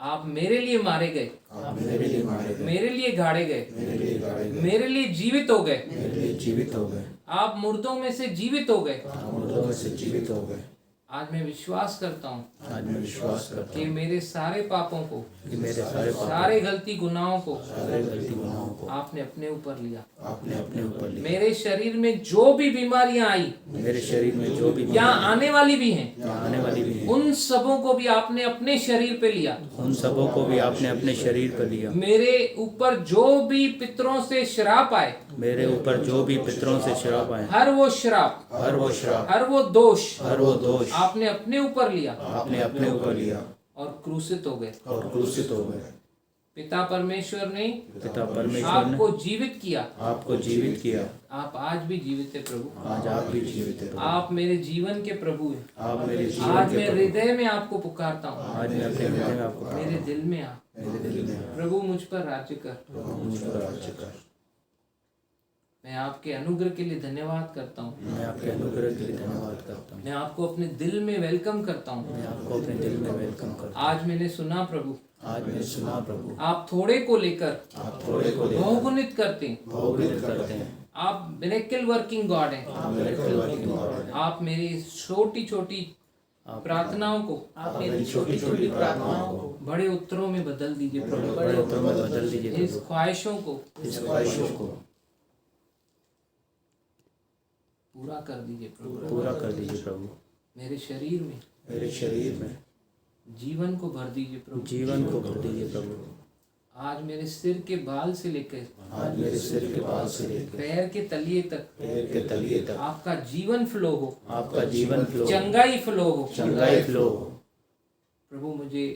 आप मेरे लिए मारे गए, आप मेरे लिए मारे गए, मेरे लिए गाड़े गए, मेरे लिए गाड़े गए, मेरे लिए जीवित हो गए। मेरे लिए जीवित हो गए। आप मुर्दों में से जीवित हो गए। आप मुर्दों में से जीवित हो गए। आज मैं विश्वास करता हूँ आज मैं विश्वास करता कि मेरे सारे पापों को, हूँ कि मेरे सारे पाप, सारे गलती गुनाहों को सारे गलती गुनाहों को आपने अपने ऊपर लिया। आपने अपने ऊपर लिया। मेरे शरीर में जो भी बीमारियां आई मेरे शरीर में जो भी या आने वाली भी हैं, यहाँ आने वाली भी है, उन सबों को भी आपने अपने शरीर पे लिया। उन सबों को भी आपने अपने शरीर पर लिया। मेरे ऊपर जो भी पितरों से श्राप आए, मेरे ऊपर जो भी पितरों से श्राप आए, हर वो श्राप, हर वो श्राप, हर वो दोष हर वो दोष आपने अपने ऊपर लिया आपने अपने ऊपर लिया और क्रूसित हो गए। और क्रूसित हो गए। पिता परमेश्वर ने पिता परमेश्वर ने आपको जीवित किया। आपको जीवित किया। आप आज भी जीवित है प्रभु। आज आप भी जीवित हैं। आप मेरे जीवन के प्रभु हैं। आप मेरे जीवन आज के मैं प्रभु। हृदय में आपको पुकारता हूँ। आज मैं अपने हृदय में आपको मेरे दिल में आ मेरे दिल में प्रभु, मुझ पर राज्य कर। मुझ पर राज्य कर। मैं आपके अनुग्रह के लिए धन्यवाद करता हूँ। मैं आपके अनुग्रह के लिए धन्यवाद करता हूँ। मैं आपको अपने दिल में वेलकम करता हूँ। मैं आपको अपने दिल में वेलकम करता आज मैंने सुना प्रभु, हूँ। आज मैंने सुना प्रभु, आप थोड़े को लेकर आप थोड़े को लेकर बहुगुणित करते हैं। बहुगुणित करते हैं। आप मिरेकल वर्किंग गॉड हैं। आप मिरेकल वर्किंग गॉड हैं। आप मेरी छोटी छोटी प्रार्थनाओं को आप मेरी छोटी छोटी प्रार्थनाओं को बड़े उत्तरों में बदल दीजिए प्रभु। बड़े उत्तरों में बदल दीजिए इस प्रभु। ख्वाहिशों को इस ख्वाहिशों को पूरा कर दीजिए प्रभु। पूरा कर दीजिए प्रभु। मेरे शरीर में मेरे शरीर में जीवन को भर दीजिए प्रभु। जीवन को भर दीजिए प्रभु। आज मेरे सिर के बाल से लेकर आज मेरे सिर के बाल से लेकर पैर के तलिए तक पैर के तलिए तक आपका जीवन फ्लो हो, आपका जीवन फ्लो, चंगाई फ्लो हो। चंगाई फ्लो हो। प्रभु मुझे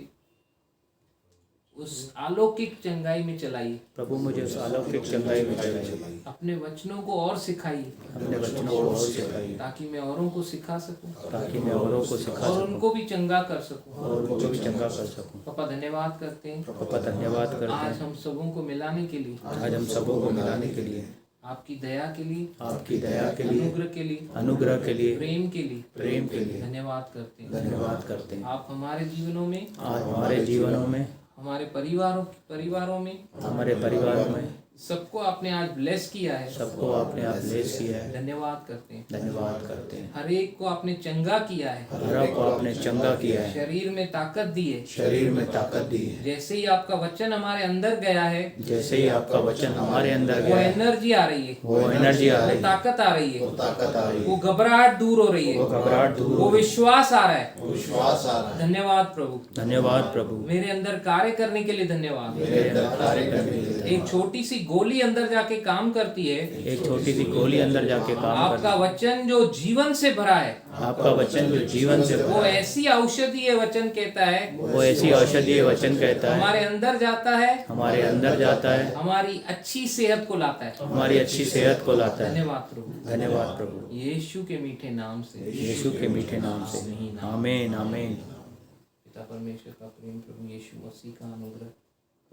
उस अलौकिक चंगाई में चलाइए। प्रभु मुझे उस अलौकिक चंगाई में चलाइए। अपने वचनों को और सिखाइए अपने वचनों को और सिखाइए ताकि मैं औरों को सिखा सकूं ताकि मैं औरों को सिखा और सकूं उनको भी चंगा कर सकूं। और उनको भी चंगा कर सकूं। पापा धन्यवाद करते हैं पापा धन्यवाद करते आज हैं हम सबों को मिलाने के लिए, आज हम सबों को मिलाने के लिए, आपकी दया के लिए, आपकी दया के लिए, अनुग्रह के लिए, अनुग्रह के लिए, प्रेम के लिए प्रेम के लिए धन्यवाद करते हैं। धन्यवाद करते हैं। आप हमारे जीवनों में, आज हमारे जीवनों में, हमारे परिवारों में हमारे परिवारों में सबको आपने आज ब्लेस किया है। सबको आपने आप ब्लेस किया है। धन्यवाद करते हैं। धन्यवाद करते हैं। हर एक को आपने चंगा किया है, हर को आपने चंगा किया है, शरीर में ताकत दी है। शरीर में ताकत दी है। जैसे ही आपका वचन हमारे अंदर गया है, जैसे ही आपका वचन हमारे अंदर वो गया है, एनर्जी आ रही है, वो एनर्जी आ वो रही है, ताकत आ रही है, ताकत आ रही वो है, घबराहट दूर हो रही वो है, घबराहट दूर वो हो रही विश्वास आ रहा है। है, विश्वास आ रहा है। धन्यवाद प्रभु, धन्यवाद प्रभु। मेरे अंदर कार्य करने के लिए धन्यवाद। मेरे अंदर कार्य करने के लिए एक छोटी सी गोली अंदर जाके काम करती है। एक छोटी सी गोली अंदर जाके काम आपका करती वचन जो जीवन से भरा है, है। आपका वचन जो जीवन से वो ऐसी औषधीय वचन कहता है, वो ऐसी औषधीय वचन कहता है, हमारे अंदर जाता है, हमारे अंदर जाता है, हमारी अच्छी सेहत को लाता है। हमारी अच्छी सेहत को लाता है। धन्यवाद प्रभु, धन्यवाद प्रभु। यीशु के मीठे नाम से, यीशु के मीठे नाम से आमीन आमीन। पिता परमेश्वर का प्रेम, प्रभु यीशु मसीह का अनुग्रह,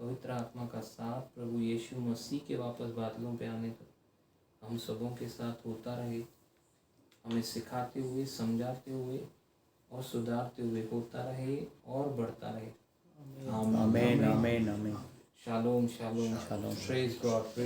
पवित्र आत्मा का साथ, प्रभु यीशु मसीह के वापस बादलों पे आने तक हम सबों के साथ होता रहे। हमें सिखाते हुए, समझाते हुए और सुधारते हुए होता रहे और बढ़ता रहे। आमीन आमीन आमीन। Shalom shalom, shalom. Praise God.